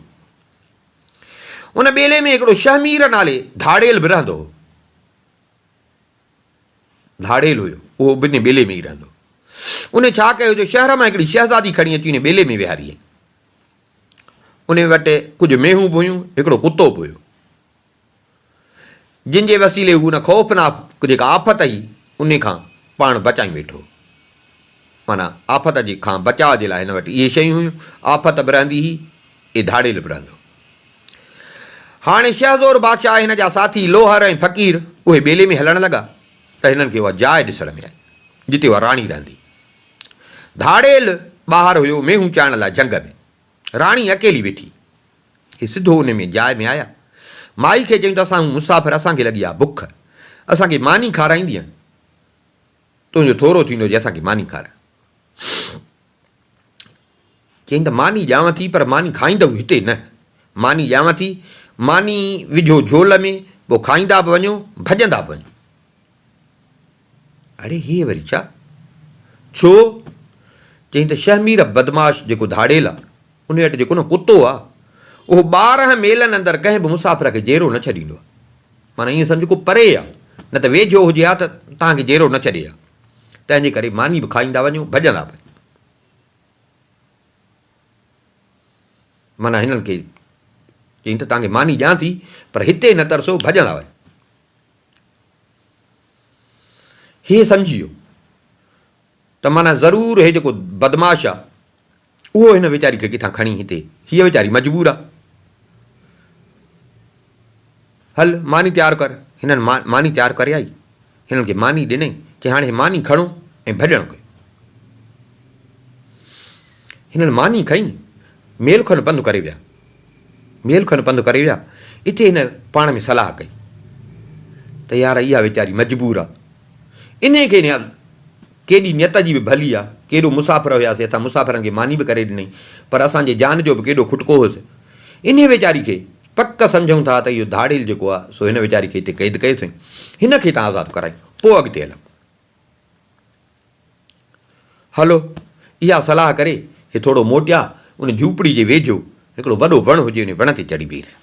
उन ॿेले में हिकिड़ो शहमीर नाले धाड़ेल बि रहंदो हो, धाड़ेल हुयो, उहो बि इन ॿेले में ई रहंदो। उन छा कयो जो शहर मां हिकिड़ी शहज़ादी खणी अची उन ॿेले में विहारी। उन वटि कुझु मेहूं बि हुयूं, हिकिड़ो कुतो बि हुयो, जिन जे वसीले हू उन ख़ौफ़नाक जेका आफ़त हुई उन खां पाण बचाई वेठो। माना आफ़त जे खां बचाव जे लाइ हिन वटि इहे शयूं हुयूं, आफ़त बि रहंदी हुई, ऐं धाड़ेल बि रहंदो। हाणे शहज़ोर बादशाह हिन जा साथी लोहर ऐं फ़क़ीर उहे ॿेले में हलणु लॻा त हिननि खे उहा जाइ ॾिसण में आई जिते उहा राणी रहंदी। धाड़ेल ॿाहिरि हुयो मेहूं चाइण लाइ जंग में, राणी अकेली वेठी। हे सिधो उन में जाइ में आया, माई खे चयूं त असां मुसाफ़िर, असांखे लॻी आहे बुख, असांखे मानी खाराईंदीअ, तुंहिंजो थोरो थींदो जे असांखे मानी खाराए। चई त मानी ॾियांव थी पर मानी खाईंदव हिते न, मानी ॾियांव थी, मानी विझो झोल में, पोइ खाईंदा बि वञो भॼंदा बि वञो। अड़े हे वरी छा, छो? चई त शहमीर बदमाश जेको धाड़ेल आहे उन वटि जेको न कुतो आहे उहो 12 मेलनि अंदरि कंहिं बि मुसाफ़िर खे जेरो न छॾींदो आहे। माना ईअं सम्झो को परे आहे, न त वेझो हुजे हा त तव्हांखे जेरो न छॾे हा। तंहिंजे करे मानी बि खाईंदा वञो, भॼंदा वञो। माना हिननि खे चई त तव्हांखे मानी ॾियां थी, पर हिते न तरसो, भॼंदा वञो। हीअ सम्झी वियो त माना ज़रूरु हे जेको बदमाश आहे उहो हिन वीचारी खे किथां खणी हिते, हीअ वीचारी मजबूर आहे। हल मानी तयारु कर। हिननि मानी तयारु करे आई, हिननि खे मानी ॾिनई, चई हाणे मानी खणो ऐं भॼणु कयो। हिननि मानी खई, मेल खनि पंधु करे विया, मेल खनि पंधु करे विया। इते हिन पाण में सलाह कई त यार इहा वीचारी मजबूर आहे, इन खे केॾी नियत जी बि भली आहे, केॾो मुसाफ़िर हुयासीं, असां मुसाफ़िरनि खे मानी बि करे ॾिनई, पर असांजे जान जो बि केॾो खुटको हुयुसि। इन वीचारी खे पक सम्झूं था त इहो धाड़ेल जेको आहे सो हिन वीचारी खे हिते क़ैद कयोसीं, हिन खे तव्हां आज़ादु कराई, पोइ अॻिते हलूं। हलो, इहा सलाह करे हे थोरो मोटिया। उन झूपड़ी जे वेझो हिकिड़ो वॾो वणु हुजे, उन वण ते चढ़ी बीह रहिया,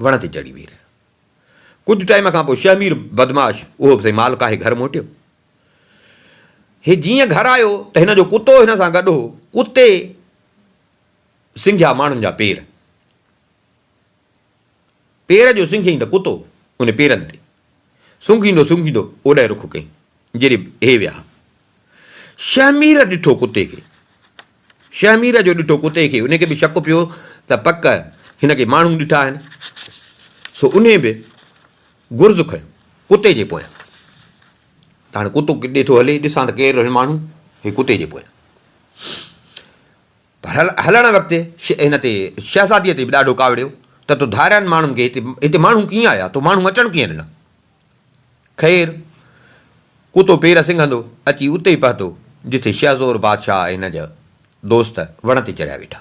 वण ते चढ़ी बीह रहिया। कुझु टाइम खां पोइ शहमीर बदमाश उहो बि मालिक खे घर मोटियो। हे जीअं घर आयो त हिन जो कुतो हिन सां गॾु हो। कुते सिंघिया माण्हुनि जा पेर, पेर जो सिंघियईं त कुतो उन पेरनि ते सूंघींदो सूंघींदो ओॾे रुख कई जॾहिं हे विया। शहमीर ॾिठो कुते खे, शहमीर जो ॾिठो कुते खे, उनखे बि शक पियो त पक हिनखे माण्हू ॾिठा आहिनि। सो उन बि गुर्ज़ खयो कुते जे पोयां। त हाणे कुतो किथे थो हले, ॾिसां त केरु माण्हू, हे कुते जे पोयां। हलण वक़्तु हिन ते शहज़ादीअ ते बि ॾाढो कावड़ियो त तूं धारियनि माण्हुनि खे हिते माण्हू कीअं आया, तो माण्हू अचणु कीअं ॾिना। ख़ैरु कुतो पेर सिंघंदो अची उते ई पहुतो जिथे शहज़ोर बादशाह हिन जा दोस्त वण ते चढ़िया वेठा।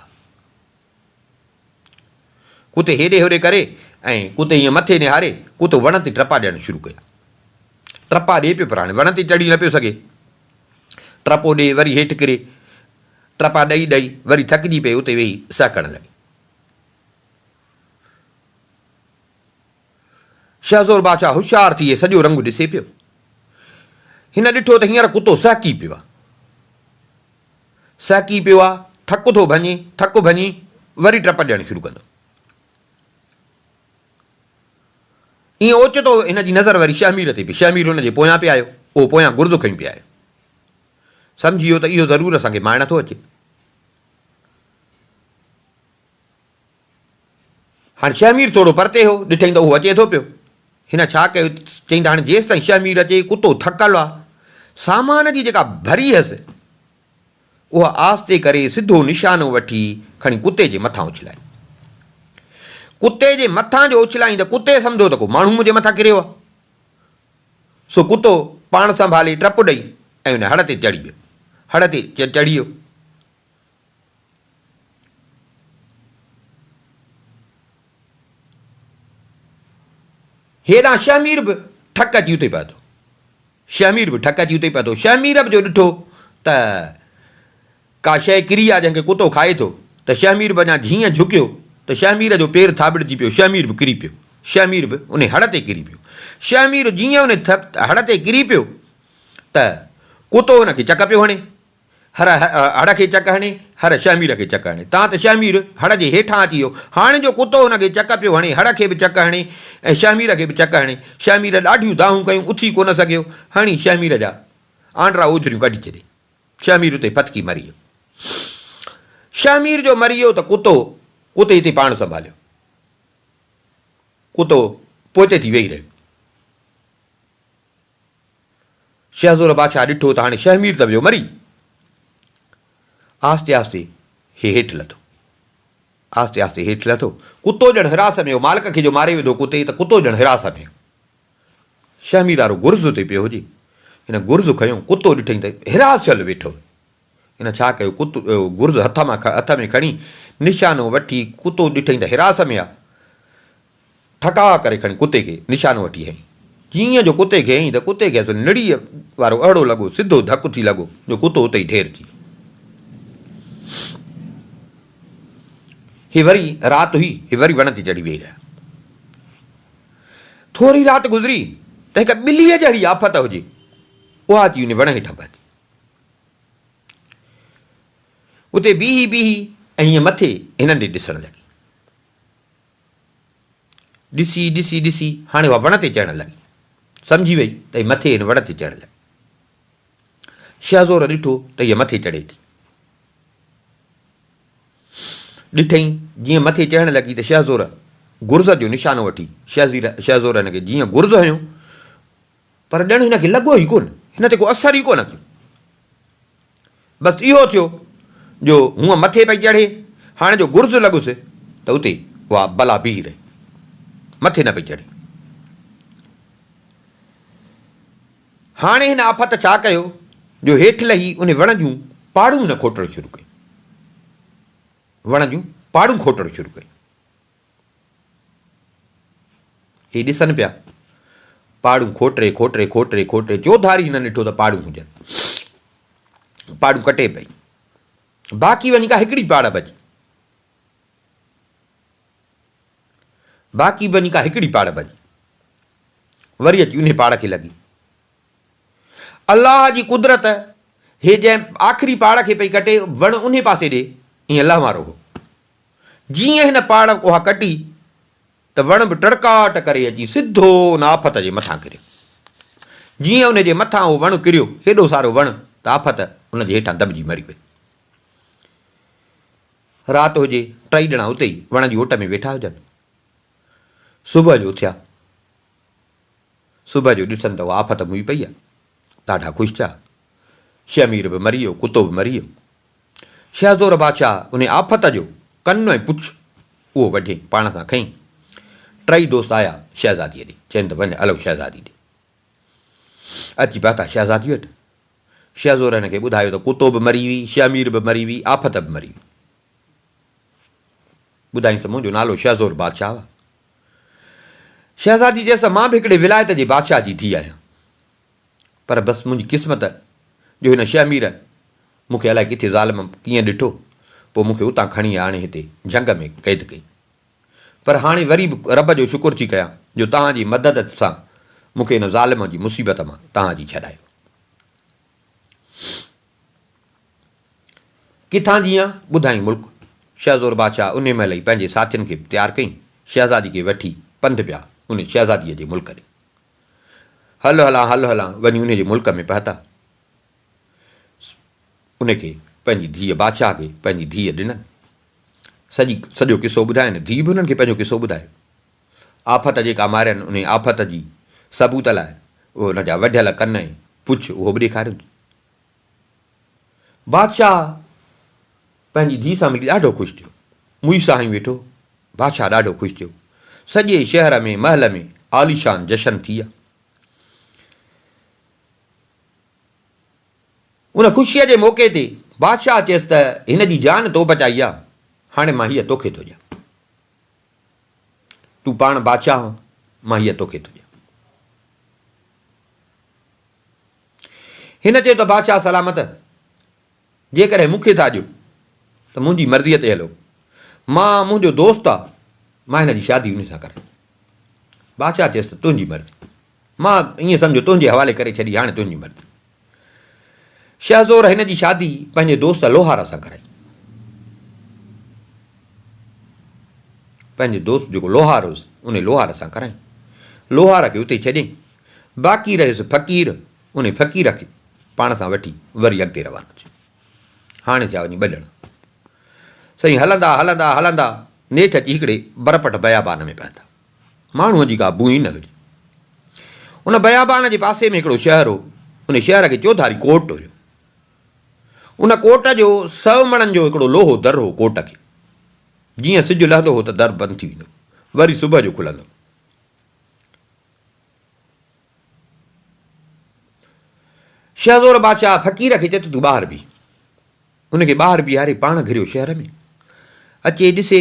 कुते हेॾे होॾे करे ऐं कुते हीअं मथे निहारे कुतो वण ते टपा ॾियणु शुरू कया। टपा ॾिए पियो, पर हाणे वण ते चढ़ी न पियो सघे। टपो ॾिए, वरी हेठि किरे, टपा ॾेई ॾेई वरी थकिजी पई, उते वेही सहकणु लॻी। शहज़ोर बादशाह होशियारु थी सॼो रंग ॾिसे पियो। हिन ॾिठो त हींअर कुतो सहकी पियो आहे, सहकी पियो आहे, थकु थो भञे, थकु भञी वरी टप ॾियणु शुरू कंदो। ईअं ओचितो हिन जी नज़र वरी शहमीर ते पई। शहमीर हुन जे पोयां पिया आयो, उहो पोयां गुर्ज़ खईं पिया आयो। सम्झी वियो त इहो ज़रूरु असांखे माइण थो अचे। हाणे शहमीर थोरो परते हो, ॾिठईं त उहो अचे थो पियो। हिन छा कयो, चईं त हाणे जेसि ताईं शहमीर अचे, कुतो थकल आहे, सामान जी जेका भरी हुअसि उहा आस्ते करे सिधो निशानो वठी खणी कुते जे मथां उछलाई। कुते जे मथां जो उछलाई त कुते सम्झो त को माण्हू मुंहिंजे मथां किरियो आहे। सो कुतो पाण संभाले टप ॾेई ऐं हुन हड़ ते चढ़ी वियो, हड़ ते चढ़ी वियो। हेॾां शहमीर बि ठक अची उते पियो, शहमीर बि ठक अची उते पियो। शहमीर बि जो ॾिठो त का शइ किरी आहे जंहिंखे कुतो खाए थो, त शहमीर बि अञा जीअं झुकियो त शहमीर जो पेर थाबड़िजी पियो, शहमीर बि किरी पियो, शहमीर बि उन हड़ ते किरी पियो। शहमीर जीअं उन हड़ ते किरी पियो त कुतो हुनखे चक पियो हणे, हड़ खे चक हणे, हर शहमीर खे चक हणे। तव्हां त शहमीर हड़ जे हेठां अची वियो, हाणे जो कुतो हुनखे चक पियो हणे, हड़ खे बि चक हणे ऐं शहमीर खे बि चक हणे। शहमीर ॾाढियूं दाहूं कयूं, उथी कोन सघियो, हणी शहमीर जा आंडरा ओझरियूं कढी छॾे। शहमीर उते फतकी मरी वियो। शहमीर जो मरी वियो त कुते हिते पाण संभालियो, कुतो पोते थी वेही रहियो। शहज़ोर बादशाह ॾिठो त हाणे शहमीर त वियो मरी। आस्ते आस्ते हे हेठि लथो, आस्ते आस्ते हेठि लथो। कुतो ॼण हिरास में हो, मालिक खे जो मारे विधो कुते, त कुतो ॼण हिरास में। शहमीर वारो गुर्ज़ ते पियो हुजे, हिन गुर्ज़ खयो, कुतो ॾिठईं त हिरासियल वेठो। हिन छा कयो, गुर्ज़ हथ में खणी निशानो वठी कुतो ॾिठईं त हिरास में आहे, ठका करे खणी कुते खे निशानो वठी हईं जीअं जो कुते खे हईं त कुते खे निड़ीअ वारो अहिड़ो लॻो, सिधो धकु थी लॻो जो कुतो उते ई ढेर थी। ही वरी राति हुई, ही वरी वण ते चढ़ी वेही रहिया। थोरी राति गुज़री त हिकु ॿिलीअ जहिड़ी आफ़त हुजे, उहा अची उन वण हेठां पहुती। उते बीही बीही ऐं हीअं मथे हिननि ॾे ॾिसणु लॻी। ॾिसी ॾिसी ॾिसी हाणे उहा वण ते चढ़णु लॻी। सम्झी वई त हीअ मथे हिन वण ते चढ़णु लॻी। शहज़ोर ॾिठो त हीअ मथे चढ़े थी। ॾिठई जीअं मथे चढ़णु लॻी त शहज़ोर गुर्ज़ जो निशानो वठी शहज़ोर हिनखे जीअं गुर्ज़ हुयो, पर ॼण हिनखे लॻो ई कोन, हिन ते को असर ई कोन थियो। बसि इहो थियो जो हूअं मथे पई चढ़े, हाणे जो गुर्ज़ लॻुसि त उते उहा भला बीही रही, मथे न पई चढ़े। हाणे हिन आफ़त छा कयो जो हेठि लही उन वण जूं पाड़ूं न खोटणु शुरू कयूं, वण जूं पाड़ूं खोटणु शुरू कयूं। हे ॾिसनि पिया, पाड़ूं खोटरे खोटरे खोटरे खोटरे चौधारी हिन ॾिठो त पाड़ूं हुजनि, पाड़ूं कटे पई। बाक़ी वञी का हिकिड़ी पाड़ बची, बाक़ी वञी का हिकिड़ी पाड़ बची। वरी अची उन पाड़ खे लॻी। अलाह जी कुदरत, हे जंहिं आख़िरी पाड़ खे पई कटे, वण उन पासे ॾे ईअं लहवारो हो। जीअं हिन पाड़ उहा कटी त वण बि टड़काट करे अची सिधो उन आफ़त जे मथां किरियो। जीअं उन जे मथां उहो वणु किरियो, हेॾो सारो वणु त आफ़त उन जे हेठां दॿिजी मरी वई। राति हुजे, टई ॼणा उते ई वण जी ओट में वेठा हुजनि। सुबुह जो उथिया, सुबुह जो ॾिसनि त उहा आफ़त मुई पई आहे। ॾाढा ख़ुशि थिया। शमीर बि मरी वियो, कुतो बि मरी वियो। शहज़ोर बादशाह उन आफ़त जो कनु ऐं पुछ उहो वढे पाण सां खईं। टई दोस्त आया शहज़ादीअ ॾे, चवनि त वञ हलो शहज़ादी ॾे। अची पहुता शहज़ादी वटि। शहज़ोर हिन खे ॿुधायो त कुतो बि मरी हुई, शमीर बि मरी हुई, आफ़त बि मरी हुई। ॿुधाईंसि मुंहिंजो नालो शहज़ोर बादशाह आहे। शहज़ादी चयसि मां बि हिकिड़े विलायत जे बादशाह जी धीउ आहियां, पर बसि मुंहिंजी क़िस्मत जो हिन शमीर मूंखे अलाए किथे ज़ालिम कीअं ॾिठो, पोइ मूंखे उतां खणी आणे हिते झंग में क़ैद कई। पर हाणे वरी बि रब जो शुकुर थी कयां जो तव्हांजी मदद सां मूंखे हिन ज़ालिम जी मुसीबत मां तव्हांजी छॾायो। किथां जी आहे ॿुधाई मुल्क। शहज़ोर बादशाह उन महिल ई पंहिंजे साथियुनि खे तयारु कई, शहज़ादी खे वठी पंधु पिया उन शहज़ादीअ जे मुल्क ॾे। हल हलां वञी उन जे मुल्क में पहुता। उनखे पंहिंजी धीअ बादशाह खे पंहिंजी धीअ ॾिननि। सॼो किसो ॿुधाइनि। धीउ बि उन्हनि खे पंहिंजो किसो ॿुधायो। आफ़त जेका मारियनि उन आफ़त जी सबूत लाइ उहो हुन जा वढियल कन ऐं पुछ उहो बि ॾेखारियुनि। बादशाह पंहिंजी धीउ सां मिली ॾाढो ख़ुशि थियो। मुई सां ई वेठो। बादशाह ॾाढो ख़ुशि थियो। सॼे शहर में महल में आलीशान जशन थी विया। उन ख़ुशीअ जे मौक़े ते बादशाह चयसि त हिन जी जान तो बचाई आहे, हाणे मां हीअ तोखे थो ॾियां। तूं पाण बादशाह हो, मां हीअ तोखे थो ॾियां। हिन चयो त बादशाह सलामत, जेकॾहिं मूंखे था ॾियो त मुंहिंजी मर्ज़ीअ ते हलो। मुंहिंजो दोस्त आहे, मां हिन जी शादी उन सां कराई। बादशाह चयसि त तुंहिंजी मर्ज़ी, मां ईअं सम्झो तुंहिंजे हवाले करे छॾी, हाणे तुंहिंजी मर्ज़ी। शहज़ोर हिन जी शादी पंहिंजे दोस्त लोहार सां कराई। पंहिंजे दोस्त जेको लोहार हुयुसि उन लोहार सां कराई। लोहार खे उते छॾियईं। बाक़ी रहियुसि फ़क़ीर। उन फ़क़ीर खे पाण सां वठी वरी अॻिते रवानो थियो। हाणे थिया वञी 2 ॼणा। साईं हलंदा हलंदा हलंदा नेठि अची हिकिड़े बरपट बयाबान में पहुता। माण्हूअ जी का बूई न हुई। उन बयाबान जे पासे में हिकिड़ो शहर हो। उन शहर खे चौधारी कोट हुयो। उन कोट जो 100 मणनि जो हिकिड़ो लोहो दर हो। कोट खे जीअं सिजु लहंदो हो त दर बंदि थी वेंदो, वरी सुबुह जो खुलंदो। शहज़ोर बादशाह फ़क़ीर खे चए त तूं ॿाहिरि बीह। उनखे ॿाहिरि बीहारे पाण घिरियो शहर में। अचे ॾिसे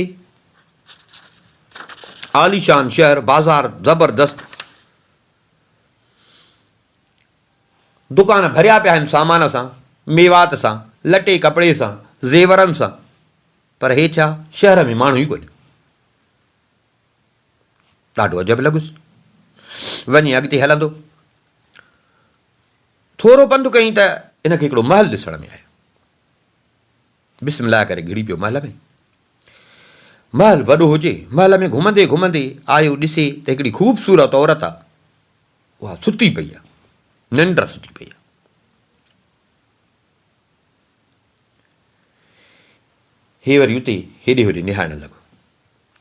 आलीशान शहर, बाज़ार ज़बरदस्त। दुकान भरिया पिया आहिनि सामान सां, मेवात सां, लटे कपिड़े सां, ज़ेवरनि सां, पर हे छा, शहर में माण्हू ई कोन्हे। ॾाढो अजब लॻुसि। वञी अॻिते हलंदो, थोरो पंधु कई त इनखे हिकिड़ो महल ॾिसण में आयो। बिस्मिल्लाह करे घिड़ी पियो महल में। महल वॾो हुजे, महल में घुमंदे घुमंदे आयो, ॾिसे त हिकिड़ी ख़ूबसूरत औरत आहे, उहा सुती पई आहे, निंड सुती पई आहे। हे वरी उते हेॾे होॾे निहारण लॻो,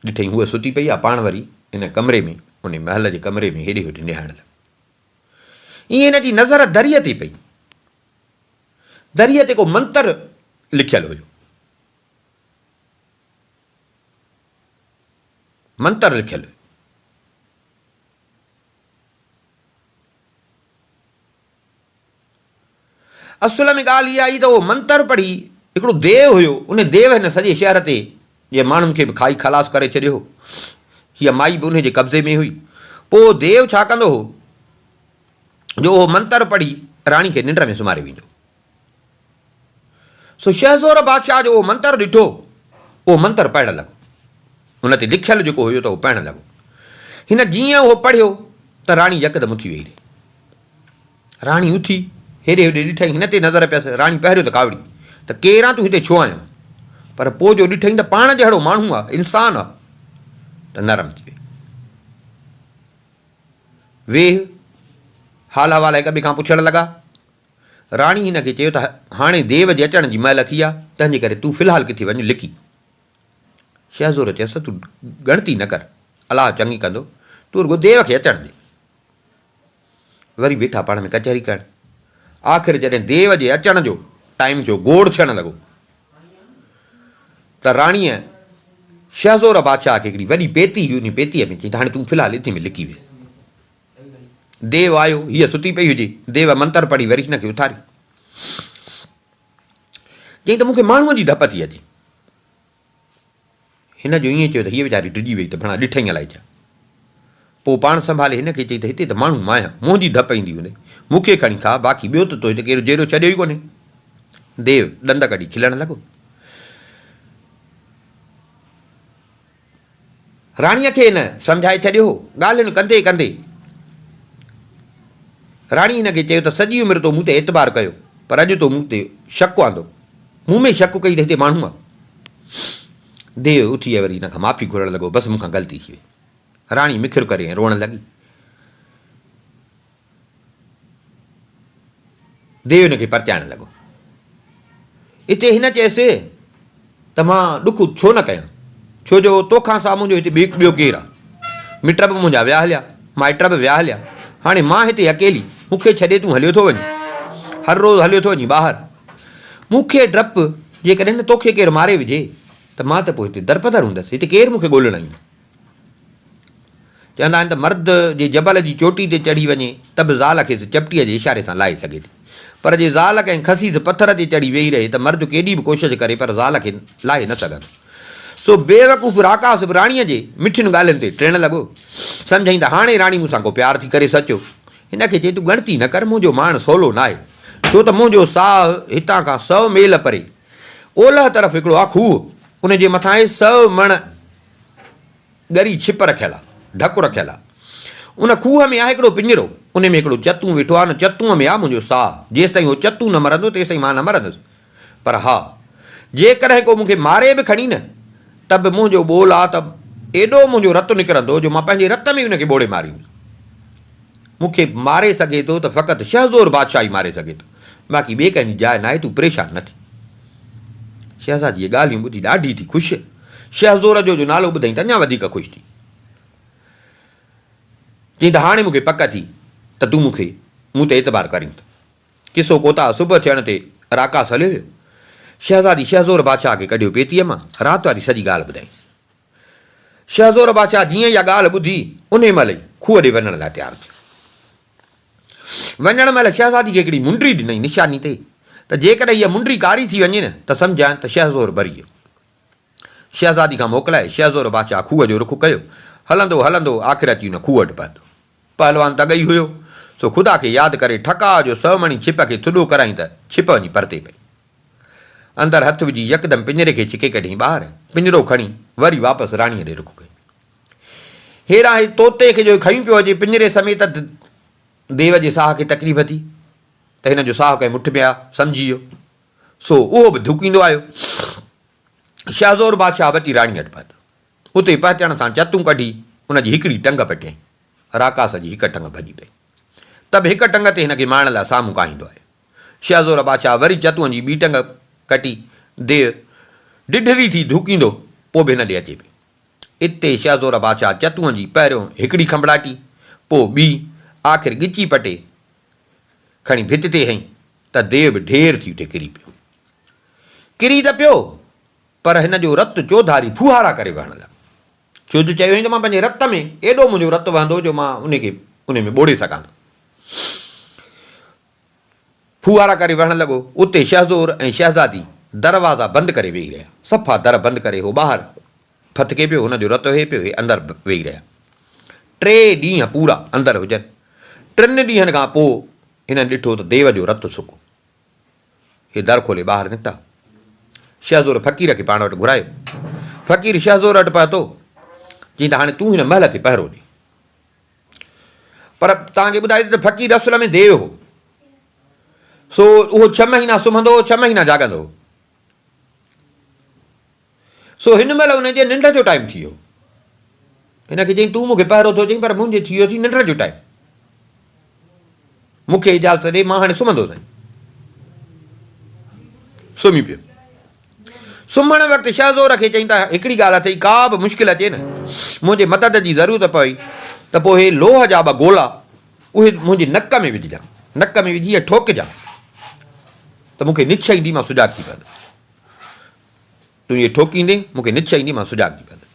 ॾिठई हूअ सुती पई आहे, पाण वरी इन कमरे में, उन महल जे कमरे में हेॾे होॾे निहारण लॻो। ईअं हिन जी नज़र दरीअ ते पई, दरीअ ते को मंत्र लिखियलु हुयो, मंत्र लिखियलु हुयो। असुल में ॻाल्हि इहा आई त उहो मंत्र पढ़ी हिकिड़ो देव हुयो, उन देव हिन सॼे शहर ते जे माण्हुनि खे बि खाई खलास करे छॾियो हो। हीअ माई बि उन जे कब्ज़े में हुई। पोइ देव छा कंदो हो, जो उहो मंत्र पढ़ी राणी खे निंड में सुम्हारे वेंदो। सो शहज़ोर बादशाह जो उहो मंत्र ॾिठो, उहो मंत्र पढ़णु लॻो, हुन ते लिखियलु जेको हुयो त उहो पढ़णु लॻो। हिन जीअं उहो पढ़ियो त राणी यकदमि उथी वेही रही। राणी उथी हेॾे होॾे ॾिठई, हिन ते नज़र पियसि। राणी पहिरियों त कावड़ी त केरां तूं हिते छो आयो, पर पोइ जो ॾिठई त पाण जहिड़ो माण्हू आहे, इंसानु आहे, त नरम थी वई। वेह, हाल अहिवाल हिक ॿिए खां पुछणु लॻा। राणी हिन खे चयो त हाणे देव जे अचण जी महिल थी आहे, तंहिंजे करे तूं फ़िलहालु किथे वञ लिकी। शहज़ोर चयसि तूं गणती न कर, अलाह चङी कंदो, तूं रुॻो देव खे अचणु ॾे। वरी वेठा पाण में कचहरी करणु। आख़िर जॾहिं देव जे अचण जो टाइम जो गोड़ थियणु लॻो त राणीअ शहज़ोर बादशाह खे हिकिड़ी वॾी पेती हुई, उन पेतीअ में चई त हाणे तूं फ़िलहालु हिते में लिकी वे। देव आयो, हीअ सुती पई हुजे, देव मंत्र पढ़ी वरी हिनखे उथारी। चई त मूंखे माण्हूअ जी डप थी अचे। हिन जो ईअं चयो त हीअ वीचारी डिॼी वई, त भणा ॾिठई अलाए छा। पोइ पाण संभाले हिन खे चई त हिते त माण्हू मां आहियां, मुंहिंजी डप ईंदी हुन, मूंखे खणी खा, बाक़ी ॿियो त तो हिते केरु जहिड़ो छॾियो ई कोन्हे। देव ॾंद कढी खिलणु लॻो। राणीअ खे हिन सम्झाए छॾियो हो। ॻाल्हियुनि कंदे कंदे राणी हिन खे चयो त सॼी उमिरि तो मूं ते एतबार कयो, पर अॼु तो मूं ते शक आंदो, मूं में शक कई त हिते माण्हू आहे। देव उथी वरी हिन खां माफ़ी घुरणु लॻो, बसि मूंखां ग़लती थी वई। राणी मिखिर करे ऐं रोअणु लॻी। देव हिन खे परचाइणु लॻो। हिते हिन चयसि त मां ॾुख छो न कयां, छो जो तोखां सां मुंहिंजो हिते ॿियो केरु आहे। मिट बि मुंहिंजा विया हलिया, माइट बि विया हलिया, हाणे मां हिते अकेली, मूंखे छॾे तूं हलियो थो वञी, हर रोज़ु हलियो थो वञी ॿाहिरि। मूंखे डपु जेकॾहिं न तोखे केरु मारे विझे त मां त पोइ हिते दरपदर हूंदसि, हिते केरु मूंखे ॻोल्हण ईंदो। चवंदा आहिनि त मर्द जे जबल जी चोटी ते चढ़ी वञे त बि ज़ाल खे चपटीअ जे इशारे सां लाहे सघे थी, पर जे ज़ाल कंहिं खसीस पथर ते चढ़ी वेही रहे त मर्द केॾी बि कोशिशि करे पर ज़ाल खे लाहे न सघंदो। सो बेवकूफ़ राकास बि राणीअ जे मिठियुनि ॻाल्हियुनि ते टिण लॻो। सम्झई त हाणे राणी मूंसां को प्यार थी करे सचो। हिन खे चई तूं गणती न कर, मुंहिंजो माण्हू सवलो न आहे, छो त मुंहिंजो साहु हितां खां 100 मील परे ओलह तरफ़ हिकिड़ो आहे खूह, उनजे मथां 100 मण ॻरी छिप रखियलु आहे, ढकु रखियलु आहे। उन खूह में आहे हिकिड़ो पिंजरो, उन में हिकिड़ो चतू वेठो आहे, न चतूअ में आहे मुंहिंजो साहु। जेसि ताईं उहो चतू न मरंदो तेसि ताईं मां न मरंदुसि। पर हा, जेकॾहिं को मूंखे मारे बि खणी न, त बि मुंहिंजो ॿोल आहे त एॾो मुंहिंजो रतु निकिरंदो जो मां पंहिंजे रत में उनखे ॿोड़े मारींदुसि। मूंखे मारे सघे थो त फ़क़ति शहज़ोर बादशाह ई मारे सघे थो, बाक़ी ॿिए कंहिंजी जाइ न आहे, तूं परेशान न थी। शहज़ादी इहे ॻाल्हियूं ॿुधी ॾाढी थी ख़ुशि। शहज़ोर जो नालो ॿुधई त अञा वधीक ख़ुशि थी। चई त हाणे मूंखे पक थी त तूं मूं ते एतबार करीं त। किसो कोता सुबुह थियण ते राकास हलियो हुयो। शहज़ादी शहज़ोर बादशाह खे कढियो पेतीअ मां, राति वारी सॼी ॻाल्हि ॿुधाईंसि। शहज़ोर बादशाह जीअं इहा ॻाल्हि ॿुधी उन महिल ई खूह ॾे वञण लाइ तयारु थियो। वञण महिल शहज़ादी खे हिकिड़ी मुंडी ॾिनई निशानी ते, त जेकॾहिं इहा मुंडी कारी थी वञे न त सम्झां त शहज़ोर भरी वियो। शहज़ादी खां मोकिलाए शहज़ोर बादशाह खूह जो रुख कयो। हलंदो हलंदो आख़िर अची हुन खूह वटि पहुतो। पहलवान तगई हुयो, सो ख़ुदा खे यादि करे ठका जो सवमणी छिप खे थुॾो कराई त छिप वञी परते पई। अंदरि हथु विझी यकदमि पिंजरे खे छिके कढी ॿाहिरि, पिंजरो खणी वरी वापसि राणीअ ॾे रुख कई। हेॾां हे तोते खे जो खयूं पियो अचे पिंजरे समेत देव जे साह खे तकलीफ़ थी त हिन जो साह कंहिं मुठ में आहे, सम्झी वियो। सो उहो बि धुकींदो आयो। शहज़ोर बादशाह वती राणीअ वटि पहुतो। उते पहुचण सां चतूं कढी उनजी हिकिड़ी टंग पटियईं। राकास जी हिकु टंग भॼी पई। त बि हिकु टंग ते हिनखे मारण लाइ साम्हूं काईंदो आहे। शहज़ोर बादशाह वरी चतूअ जी ॿी टंग कटी। देव ढिढरी थी धुकींदो पोइ बि हिन ॾे अचे पई। इते शहज़ोर बादशाह चतूअ जी पहिरियों हिकिड़ी खंभड़ाटी, पोइ ॿी, आख़िर ॻिची पटे खणी भित ते हईं त देव बि ढेर थी उते किरी पियो। किरी त पियो, पर हिन जो रत चौधारी फुहारा करे वहणु लॻो। छो जो चयो त मां पंहिंजे रत में एॾो मुंहिंजो रत वहंदो जो मां उन में ॿोड़े सघां थो। फुहारा करे वहणु लॻो। उते शहज़ोर ऐं शहज़ादी दरवाज़ा बंदि करे वेही रहिया। सफ़ा दर बंदि करे हो ॿाहिरि फतके पियो, हुनजो रत हे पियो, हे अंदरि वेही रहिया। 3 ॾींहं पूरा अंदरि हुजनि। 3 ॾींहंनि खां पोइ हिननि ॾिठो त देव जो रतु सुको। हे दर खोले ॿाहिरि निकिता। शहज़ोर फ़क़ीर खे पाण वटि घुरायो। फ़क़ीर शहज़ोर वटि पहुतो। चई त हाणे तूं हिन महल ते पहिरो ॾे। पर तव्हांखे ॿुधाए त फ़क़ीर असुल में देव हो। सो उहो 6 महीना सुम्हंदो हो, 6 महीना जाॻंदो हो। सो हिन महिल हुनजे निंड जो टाइम थी वियो। हिनखे चई तूं मूंखे पहिरो थो चई, पर मुंहिंजे थी वियो थी निंड जो टाइम। मूंखे इजाज़त ॾे, मां हाणे सुम्हंदो साईं। सुम्ही पियो। सुम्हण वक़्तु शहज़ोर खे चई त हिकिड़ी ॻाल्हि अथई, का बि मुश्किल अचे न, मुंहिंजे मदद जी ज़रूरत पई त पोइ हे लोह जा 2 गोला उहे मुंहिंजे नक में विझजां, नक में विझी ठोकजां त मूंखे निछ ईंदी, मां सुजाॻ थी पवंदुसि। तूं इहे ठोकींदे मूंखे निछ ईंदी, मां सुजाॻ थी पवंदुसि।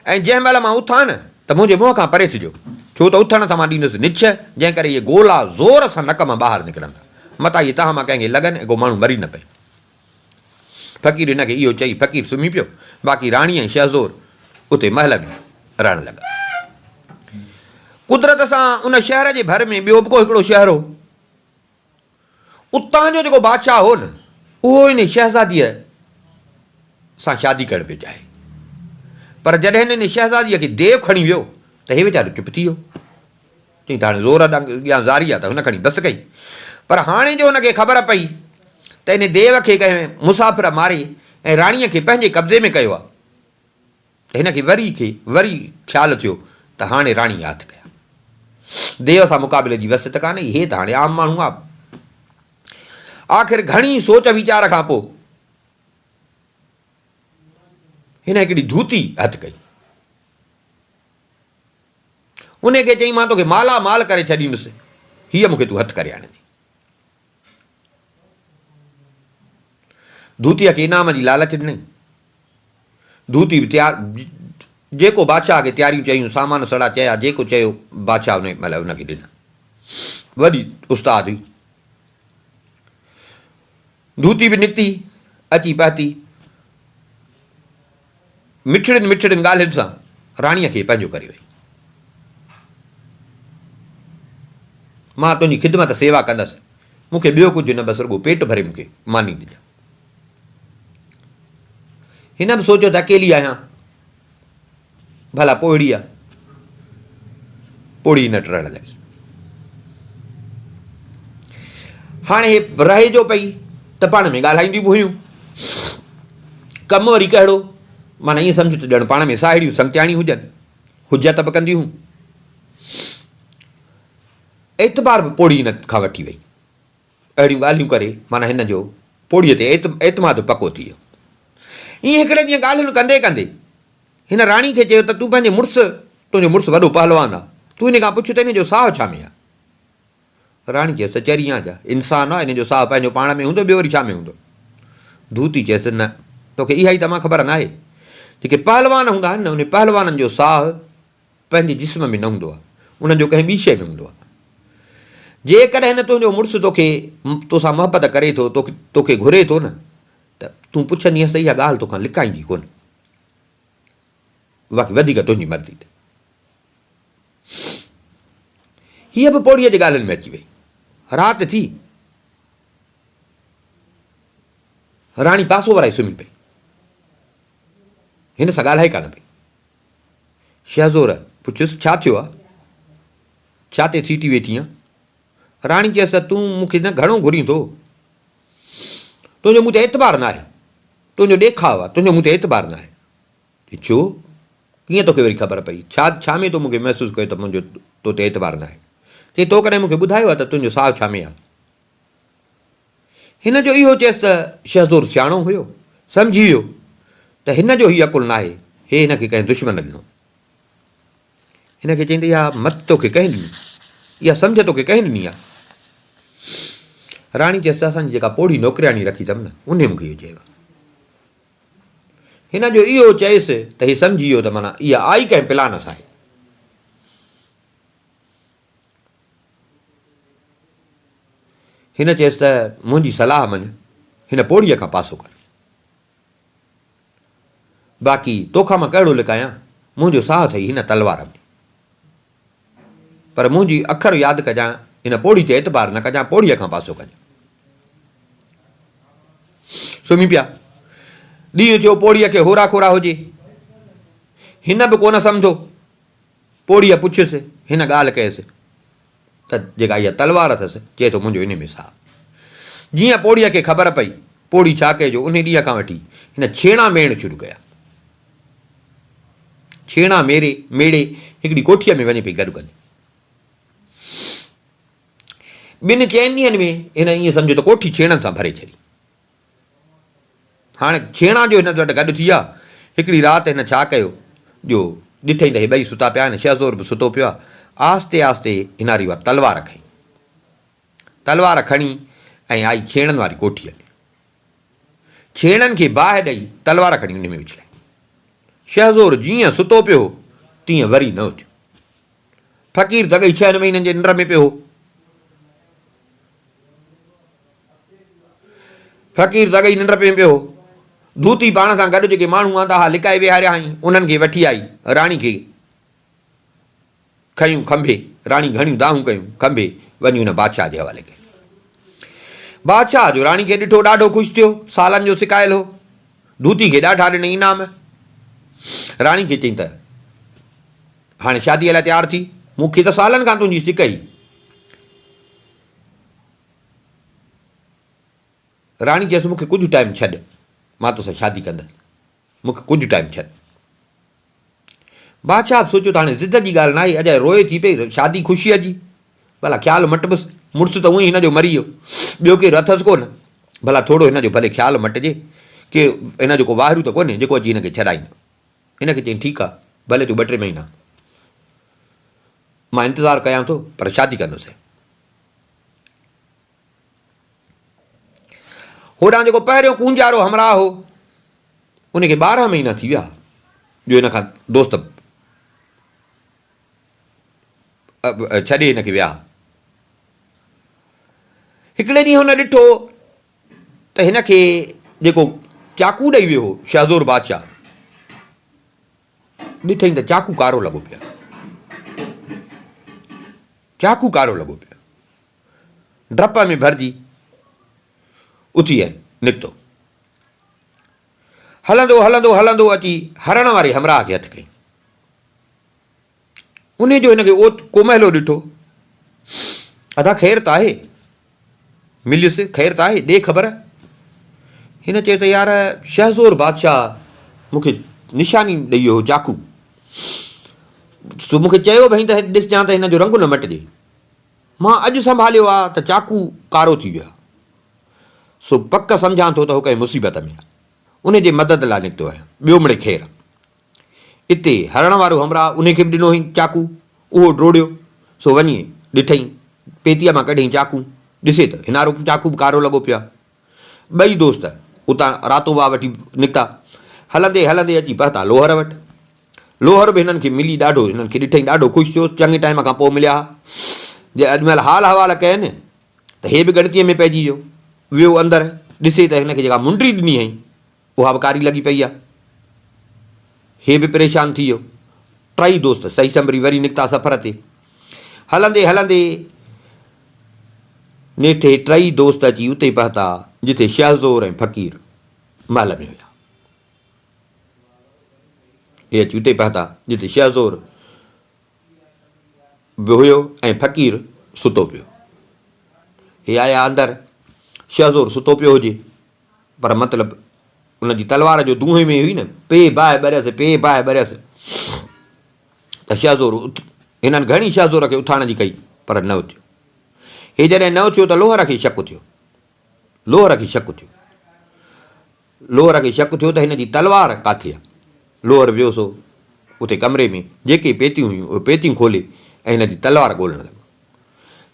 ऐं जंहिं महिल मां उथां न त मुंहिंजे मुंहं खां परे थिजो, छो त उथण सां मां ॾींदुसि निछ, जंहिं करे इहे गोला ज़ोर सां नक मां ॿाहिरि निकिरंदा, मतां इहे तव्हां मां कंहिंखे लॻनि ऐं को माण्हू मरी न पए। फ़क़ीर हिनखे इहो चई फ़क़ीर सुम्ही पियो। बाक़ी राणी ऐं शहज़ोर उते महल में रहणु लॻा। कुदरत सां उन शहर जे भर में ॿियो बि को हिकिड़ो शहर हो। उतां जो जेको बादशाह हो न, उहो इन शहज़ादीअ सां शादी करणु पियो चाहे। पर जॾहिं हिन शहज़ादीअ खे देव खणी वियो त हे वीचारो चुप थी वियो। चई त हाणे ज़ोर ॾांहुं ज़ारी आहे त हुन खणी बस कई। पर हाणे जो हुनखे ख़बर पई त इन देव खे कंहिं मुसाफ़िर मारे ऐं राणीअ खे पंहिंजे कब्ज़े में कयो आहे, त हिनखे वरी ख़्यालु थियो त हाणे राणी हथ कया। देव सां मुक़ाबले जी वसियत कान्हे, हे त हाणे आम माण्हू आहे। आख़िर घणी सोच वीचार खां पोइ हिन हिकिड़ी धूती हथु कई। उन खे चई मां तोखे माला माल करे छॾींदुसि, हीअ मूंखे तूं हथु करे आणे। धूतीअ खे इनाम जी लालच ॾिनई। धूती बि तयारु, जेको बादशाह खे तयारियूं चयूं, सामान सड़ा चया, जेको चयो बादशाह उन महिल उनखे ॾिना। वॾी उस्ताद हुई। धूती बि निकिती, अची पहुती। मिठड़ियुनि ॻाल्हियुनि सां राणीअ खे पंहिंजो करे वई। मां तुंहिंजी ख़िदमत सेवा कंदसि, मूंखे ॿियो कुझु न, बसि रुॻो पेट भरे मूंखे मानी ॾिजां। हिन बि सोचियो त अकेली आहियां, भला पोड़ी आहे, पोड़ी न टरण लॻी। हाणे हे रहे जो पई त पाण में ॻाल्हाईंदियूं बि हुयूं। कमु वरी कहिड़ो, माना ईअं सम्झ त ॼण पाण में साहेड़ियूं संगतियाणी हुजनि, हुजत बि कंदियूं हुयूं। एतबार बि पोड़ी हिन खां वठी वई। अहिड़ियूं ॻाल्हियूं करे माना हिन जो पोड़ीअ ते एतमाद पको थी वियो। ईअं हिकिड़े ॾींहुं ॻाल्हियुनि कंदे कंदे हिन राणी खे चयो त तूं पंहिंजे तुंहिंजो मुड़ुसु वॾो पहलवान आहे, तूं हिन खां पुछ त हिन जो साहु छा में आहे। राणी चयसि चरियां जा इंसान आहे, हिन जो साहु पंहिंजो पाण में हूंदो, ॿियो वरी छा में हूंदो। धूती चयसि न, तोखे इहा ई त मां ख़बर न आहे, जेके पहलवान हूंदा आहिनि न, उन पहलवाननि जो साहु पंहिंजे जिस्म में न हूंदो आहे, उन्हनि जो कंहिं ॿी शइ में हूंदो आहे। जेकॾहिं हिन तुंहिंजो मुड़ुसु तोसां मोहबत करे थो, तोखे घुरे थो न, त तूं पुछंदीअ सही आहे, ॻाल्हि तोखां लिकाईंदी कोन, बाक़ी वधीक तुंहिंजी मर्ज़ी ते। हीअ बि पोड़ीअ जे ॻाल्हियुनि में अची वई। राति थी, राणी पासो वराए सुम्ही पई, हिन सां ॻाल्हाए कान पई। शहज़ोर पुछियुसि छा थियो आहे, छा ते सीटी वेठी आहे? राणी चयसि त तूं मूंखे न घणो घुरीं थो, तुंहिंजो मूं ते एतबार न आहे, तुंहिंजो ॾेखाव आहे, तुंहिंजो मूं ते एतबार न आहे। छो, कीअं तोखे वरी ख़बर पई? छा में तो मूंखे महसूसु कयो त मुंहिंजो तो ते एतबार न आहे? चई तो कॾहिं मूंखे ॿुधायो आहे त तुंहिंजो साहु छा में आहे? हिन जो इहो चयसि त शहज़ोर सियाणो हुयो, सम्झी वियो त हिन जो हीउ अकुलु न आहे, हे हिन खे कंहिं दुश्मन ॾिनो। हिन खे चईंदी इहा मत तोखे कंहिं ॾिनी, इहा सम्झ तोखे कंहिं ॾिनी आहे? राणी चयसि त असांजी जेका पोड़ी नौकिरियाणी रखी अथमि न, उन मूंखे इहो चयो। हिन जो इहो चयसि त हे सम्झी वियो त माना इहा आई कंहिं प्लान सां आहे। हिन चयसि त मुंहिंजी सलाह मञ, हिन पोड़ीअ खां पासो कर, बाक़ी तोखां मां कहिड़ो लिकायां, मुंहिंजो साहु अथई हिन तलवार में, पर मुंहिंजी अखर यादि कजां, हिन पोड़ी ते एतबार न कजां, पोड़ीअ खां पासो कजां। सुम्ही पिया। ॾींहुं थियो, पोड़ीअ खे होरा खोरा हुजे, हिन बि कोन सम्झो। पोड़ीअ पुछियुसि, हिन ॻाल्हि कयसि त जेका इहा तलवार अथसि, चए थो मुंहिंजो इन में साहु। जीअं पोड़ीअ खे ख़बर पई पोड़ी छा कइजो, उन ॾींहं खां वठी हिन छेणा मेड़ शुरू कया। छेणा मेड़े हिकिड़ी कोठीअ में वञे पई गॾु गॾु। 2-4 ॾींहंनि में हिन ईअं सम्झो त कोठी छेणनि सां भरे छॾी। हाणे छेणा जो हिन वटि गॾु थी विया। हिकिड़ी राति हिन छा कयो, जो ॾिठई त हे ॿई सुता पिया आहिनि, शहज़ोर बि सुतो पियो आहे। आस्ते आस्ते हिनारी उहा तलवार खईं, तलवार खणी ऐं आई छेणनि वारी कोठीअ में। छेणनि खे बाहि ॾेई तलवार खणी उन में विछलाई। शहज़ोर जीअं सुतो पियो तीअं वरी न उथियो। फ़क़ीर त अॻई 6 महीननि जे निंड में पियो हो। फ़क़ीर त अॻई निंड में पियो हो। धूती पाण सां गॾु जेके माण्हू आंदा हुआ लिकाए विहारिया हुई, उन्हनि खे वठी आई, राणी खे खयूं खंभे, राणी घणियूं दाहूं कयूं खंभे, वञी हुन बादशाह जे हवाले कयूं। बादशाह जो राणी खे ॾिठो ॾाढो ख़ुशि थियो, सालनि जो सिकायल हो, धूती खे ॾाढा ॾिनई इनाम। राणी खे चईं त हाणे शादीअ लाइ तयारु थी, मूंखे त सालनि खां तुंहिंजी सिक ई। राणी चयसि मूंखे कुझु टाइम छॾ, मां तोसां शादी कंदसि, मूंखे कुझु टाइम छॾ। बादशाह बि सोचियो त हाणे ज़िद जी ॻाल्हि न आहे, अॼु रोए थी पई, शादी ख़ुशीअ जी, भला ख़्यालु मटिबसि, मुड़ुसु त उअं ई हिन जो मरी वियो, ॿियो केरु अथसि कोन, भला थोरो हिन जो भले ख़्यालु मटिजे, की हिन जो को वाहिरू त कोन्हे जेको अची हिनखे छॾाईंदो। हिन खे चई ठीकु आहे, भले तूं 2-3 महीना मां इंतज़ारु कयां थो, पर शादी कंदुसि। होॾां जेको पहिरियों कूंजारो हमराह हो, उनखे 12 महीना थी विया जो हिन खां दोस्त छॾे हिनखे विया। हिकिड़े ॾींहुं हुन ॾिठो त हिन खे जेको चाकू ॾेई वियो हो शहज़ोर बादशाह, ॾिठई त चाकू कारो लॻो पियो, चाकू कारो लॻो पियो। डप में भरिजी उथी ऐं निकितो। हलंदो हलंदो हलंदो अची हरण वारे हमराह खे हथु कई। उन जो हिनखे कोमहलो ॾिठो, अदा ख़ैर त आहे, मिलियुसि, ख़ैर त आहे, ॾे ख़बर। हिन चयो त यार शहज़ोर बादशाह मूंखे निशानी ॾेई वियो हो चाकू, सो मूंखे चयो भई त ॾिसजां त हिन जो रंग न मटिजे, मां अॼु संभालियो आहे त चाकू कारो थी वियो आहे, सो पक सम्झां थो त हो कंहिं मुसीबत में आहे, उन जे मदद लाइ निकितो आहियां, ॿियो मिड़े ख़ैरु। हिते हरण वारो हमराह उनखे बि ॾिनो हुई चाकू, उहो डोड़ियो, सो वञी ॾिठई, पेतीअ मां कढई चाकू, ॾिसे त हिनारो चाकू बि कारो लॻो पियो आहे। ॿई दोस्त उतां रातो वाह वठी निकिता, हलंदे हलंदे अची पहुता लोहर वटि। लोहर बि हिननि खे मिली ॾाढो, हिननि खे ॾिठई ॾाढो ख़ुशि थियो, चङे टाइम खां पोइ मिलिया। जे अॼुमहिल हाल हवाल कयनि त हे बि गणतीअ में पइजी वियो, वियो अंदरि, ॾिसे त हिनखे जेका मुंडी ॾिनी हुई उहा बि कारी लॻी पई आहे। हे बि परेशान थी वियो। 3 दोस्त सही संभरी वरी निकिता सफ़र ते। हलंदे हलंदे नेठे टई दोस्त अची उते पहुता जिथे शहज़ोर ऐं फ़क़ीर महल में हुया। हे अची उते पहुता जिथे शहज़ोर बि हुयो ऐं फ़क़ीर सुतो पियो। हे आया अंदरि, शहज़ोर सुतो पियो हुजे, पर मतिलबु उनजी तलवार जो दूंहें में हुई न, पे बाहि ॿरियसि त शहज़ोर हिननि घणी शहज़ोर खे उथारण जी कई, पर न उथियो। हे जॾहिं न उथियो त लोहर खे शक थियो त हिन जी तलवार किथे आहे। लोहर वियो सो उते कमरे में, जेके पेतियूं हुयूं उहे पेतियूं खोले ऐं हिन जी तलवार ॻोल्हण लॻो।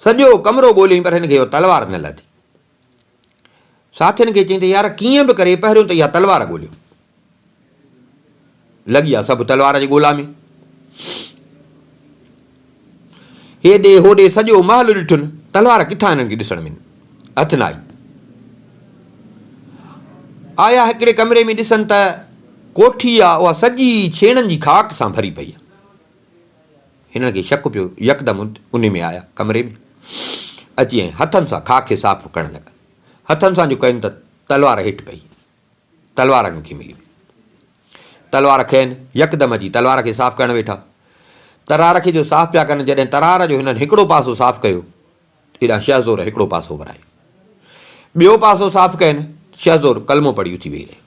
सॼो कमिरो ॻोल्हियईं, पर हिनखे इहो तलवार न लधी। साथियुनि खे चईं त यार कीअं बि करे पहिरियों त इहा तलवार ॻोल्हियो। लॻी आहे सभु तलवार जी ॻोल्हा में। हेॾे होॾे सॼो महल ॾिठुनि, तलवार किथां हिननि खे ॾिसण में हथ न आई। आया हिकिड़े कमरे में, ॾिसनि त कोठी आहे उहा सॼी छेणनि जी खाक सां भरी पई आहे। हिननि खे शक पियो, यकदमि उन में आया कमरे में, अची ऐं हथनि सां खाक खे साफ़ु करणु लॻा। हथनि सां जो कनि त तलवार हेठि पई, तलवार खे मिली। तलवार खयनि, यकदमि अची तलवार खे साफ़ु करणु वेठा। तरार खे जो साफ़ु पिया कनि, जॾहिं तरार जो हिननि हिकिड़ो पासो साफ़ु कयो, हेॾा शहज़ोर हिकिड़ो पासो वरायो। ॿियो पासो साफ़ु कयनि, शहज़ोर कलमो पढ़ी उथी वेही रहियो।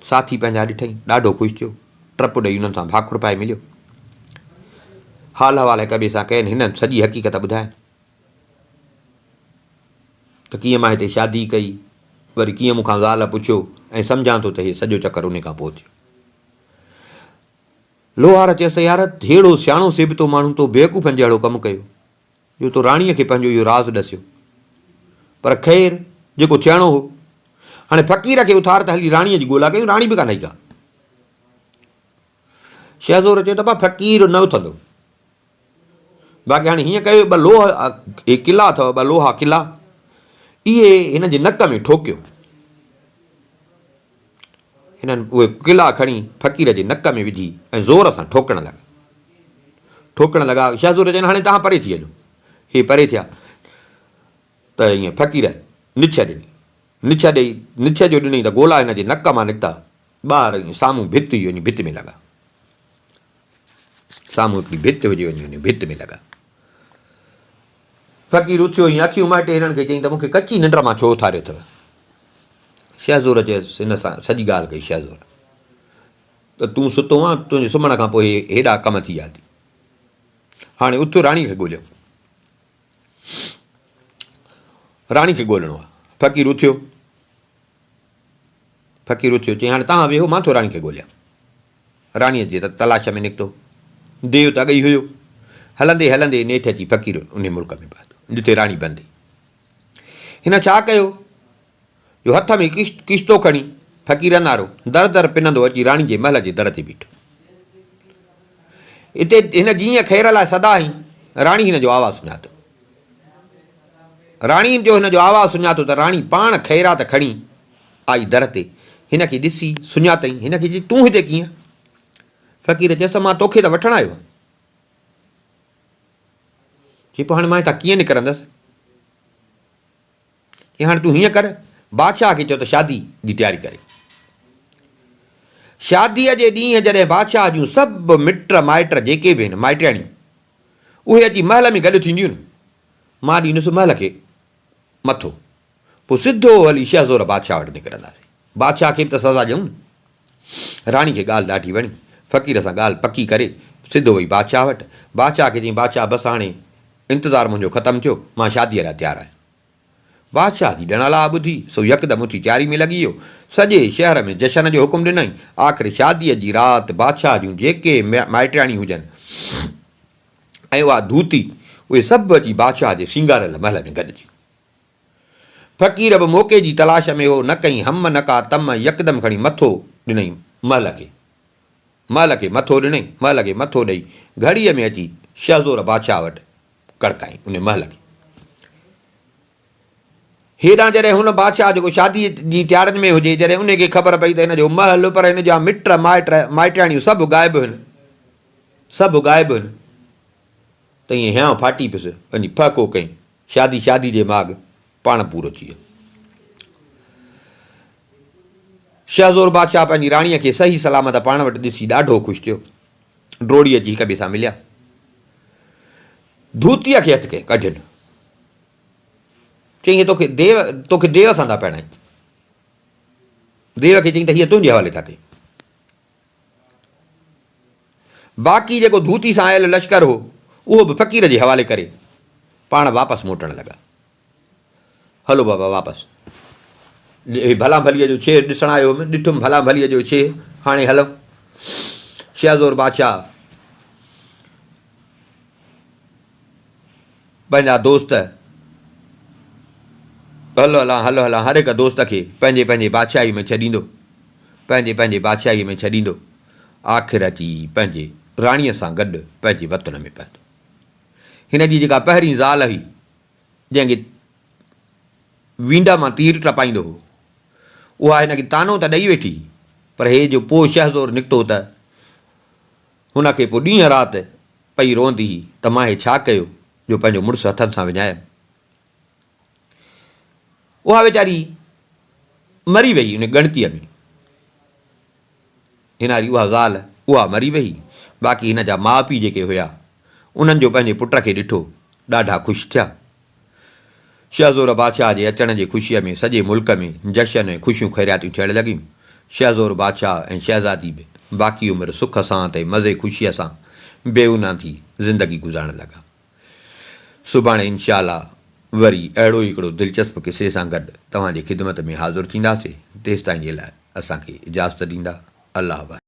साथी पंहिंजा ॾिठई, ॾाढो ख़ुशि थियो, टप ॾेई हुननि सां भाकुर पाए मिलियो। हाल हवाल हिक ॿिए सां कयनि, हिननि सॼी हक़ीक़त ॿुधाइनि त कीअं मां हिते शादी कई, वरी कीअं मूंखां ज़ाल पुछियो, ऐं सम्झां थो त इहे सॼो चकर उन खां पोइ थियो। लोहार चयसि, यार अहिड़ो सियाणो सेबितो माण्हू तो बेवकूफ़नि जहिड़ो कमु कयो जो तो राणीअ खे पंहिंजो इहो राज़ ॾसियो। पर ख़ैरु जेको थियणो हो, हाणे फ़क़ीर खे उथार त हली राणीअ जी ॻोल्हा कयूं, राणी बि कान आई का। शहज़ोर चयो त भाउ फ़क़ीर न उथंदो, बाक़ी हाणे हीअं कयो, ॿ लोहा किला अथव, ॿ लोहा किला, इहे हिन जे नक में ठोकियो। हिननि उहे किला खणी फ़क़ीर जे नक में विझी ऐं ज़ोर सां ठोकण लॻा। शहज़ोर चवनि, हाणे तव्हां परे थी वञो। हे परे थिया त ईअं फ़क़ीर निछ ॾिनी, निछ जो ॾिनई त गोला हिन जे नक मां निकिता, ॿाहिरि ईअं साम्हूं भित हुई, वञी भित में लॻा। साम्हूं हिकिड़ी भित हुजे, वञी भित में लॻा। फ़क़ीर उथियो, ईअं अखियूं माटे हिननि खे चई त मूंखे कची निंड मां छो उथारियो अथव। शहज़ोर चयसि, हिन सां सॼी ॻाल्हि कई शहज़ोर, त तूं सुतो आहे, तुंहिंजे सुम्हण खां पोइ हेॾा कम थी विया थी, हाणे उथ राणीअ खे ॻोल्हियो। राणी खे ॻोल्हणो आहे। फ़क़ीर उथियो, चई हाणे तव्हां वेहो, मां थो राणी खे ॻोल्हियां। राणीअ जे तलाश में निकितो, देव त अॻई हुयो। हलंदे हलंदे नेठि अची फ़क़ीर उन मुल्क में पहुतो जिते राणी बंदी। हिन छा कयो जो हथ में किश्तो खणी फ़क़ीर नारो दर दर पिनंदो अची राणी जे महल जे दर ते बीठो। हिते हिन जीअं ख़ैर लाइ सदा आई, राणी हिन जो आवाज़ु सुञातो। राणी जो हिन जो आवाज़ु सुञातो त राणी पाण ख़ैरात खणी आई दर ते। हिन खे ॾिसी सुञातई, हिन खे चई, तूं हिते कीअं? फ़क़ीर चयसि, मां तोखे त वठणु आयो। चई, पोइ हाणे मां हितां कीअं निकिरंदसि? चई, हाणे तूं हीअं कर, बादशाह खे चओ त शादी जी तयारी करे। शादीअ जे ॾींहुं जॾहिं बादशाह जूं सभु मिट माइट जेके बि आहिनि, माइटियाणियूं, उहे अची महल में गॾु थींदियूं न, मां ॾींदुसि महल खे मथो, पोइ सिधो हली शहज़ोर बादशाह वटि निकिरंदासीं। बादशाह खे बि त सज़ा ॾियूं न। राणी खे ॻाल्हि ॾाढी वणी, फ़क़ीर सां ॻाल्हि पकी करे सिधो वई बादशाह वटि। बादशाह खे चई, बादशाह बसि हाणे इंतज़ारु मुंहिंजो ख़तमु थियो, मां शादीअ लाइ तयारु आहियां। बादशाह जी ॾणला ॿुधी सो यकदमि उथी तयारी में लॻी वियो। सॼे शहर में जशन जो हुकुम ॾिनई। आख़िर शादीअ जी राति बादशाह जूं जेके माइटियाणियूं हुजनि ऐं उहा धूती, उहे सभु अची बादशाह जे सिंगारियल महल में गॾिजी। फ़क़ीर बि मौक़े जी तलाश में हो, न कई हम न का तम, यकदमि खणी मथो ॾिनई महल खे मथो ॾिनई। महल खे मथो ॾेई घड़ीअ में अची शहज़ोर बादशाह वटि कड़काई उन महल खे। हेॾां जॾहिं हुन बादशाह जेको शादीअ जी तयारियुनि में हुजे, जॾहिं उनखे ख़बर पई त हिन जो महल, पर हिन जा मिट माइटियाणियूं सभु ग़ाइबु आहिनि। त ईअं हियां फाटी पियुसि, पंहिंजी फ़को कई, शादी जे माॻ पाण पूरो थी वियो। शहज़ोर बादशाह पंहिंजी राणीअ खे सही सलामत पाण वटि ॾिसी ॾाढो ख़ुशि थियो। ड्रोड़ी अची हिक ॿिए सां मिलिया, धूतीअ खे हथ कढियनि, चई तोखे देव सां था पहिरायूं। देव खे चई त हीअ तुंहिंजे हवाले था कई। बाक़ी जेको धूती सां आयल लश्कर हो उहो बि फ़क़ीर जे हवाले करे पाण वापसि मोटणु लॻा। हलो बाबा वापसि, भला भलीअ जो छेर ॾिसणु आयो हुउमि, ॾिठुमि भला भलीअ जो छेर, हाणे हलूं। शहज़ोर बादशाह पंहिंजा दोस्त, हलो हलां हर हिकु दोस्त खे पंहिंजे पंहिंजे बादशाही में छॾींदो, पंहिंजे बादशाही में छॾींदो, आख़िर अची पंहिंजे राणीअ सां गॾु पंहिंजे वतन में पहुतो। हिन जी जेका पहिरीं ज़ाल हुई, जंहिंखे वींडा मां तीर टपाईंदो हो, उहा हिनखे तानो त ॾेई वेठी, पर हे जो पोइ शहज़ोर निकितो त हुनखे पोइ ॾींहं राति पई रोंदी हुई त मां हे छा कयो जो पंहिंजो मुड़ुसु हथनि सां विञायमि। उहा वीचारी मरी वई उन ॻणतीअ में, हिनारी उहा ज़ाल उहा मरी वई। बाक़ी हिन जा माउ पीउ जेके हुया उन्हनि जो पंहिंजे पुट खे ॾिठो ॾाढा ख़ुशि थिया। शहज़ोर बादशाह जे अचण जी ख़ुशीअ में सॼे मुल्क में जशन ऐं ख़ुशियूं ख़ैरियातियूं थियणु लॻियूं। शहज़ोर बादशाह ऐं शहज़ादी बि बाक़ी उमिरि सुख सां ते मज़े ख़ुशीअ सां बेउना थी ज़िंदगी गुज़ारणु लॻा। सुभाणे इंशा अल्लाह वरी अहिड़ो हिकिड़ो दिलचस्प किसे सां गॾु तव्हांजी ख़िदमत में हाज़ुरु थींदासीं। तेसिताईं जे लाइ असांखे इजाज़त ॾींदा। अल्लाह।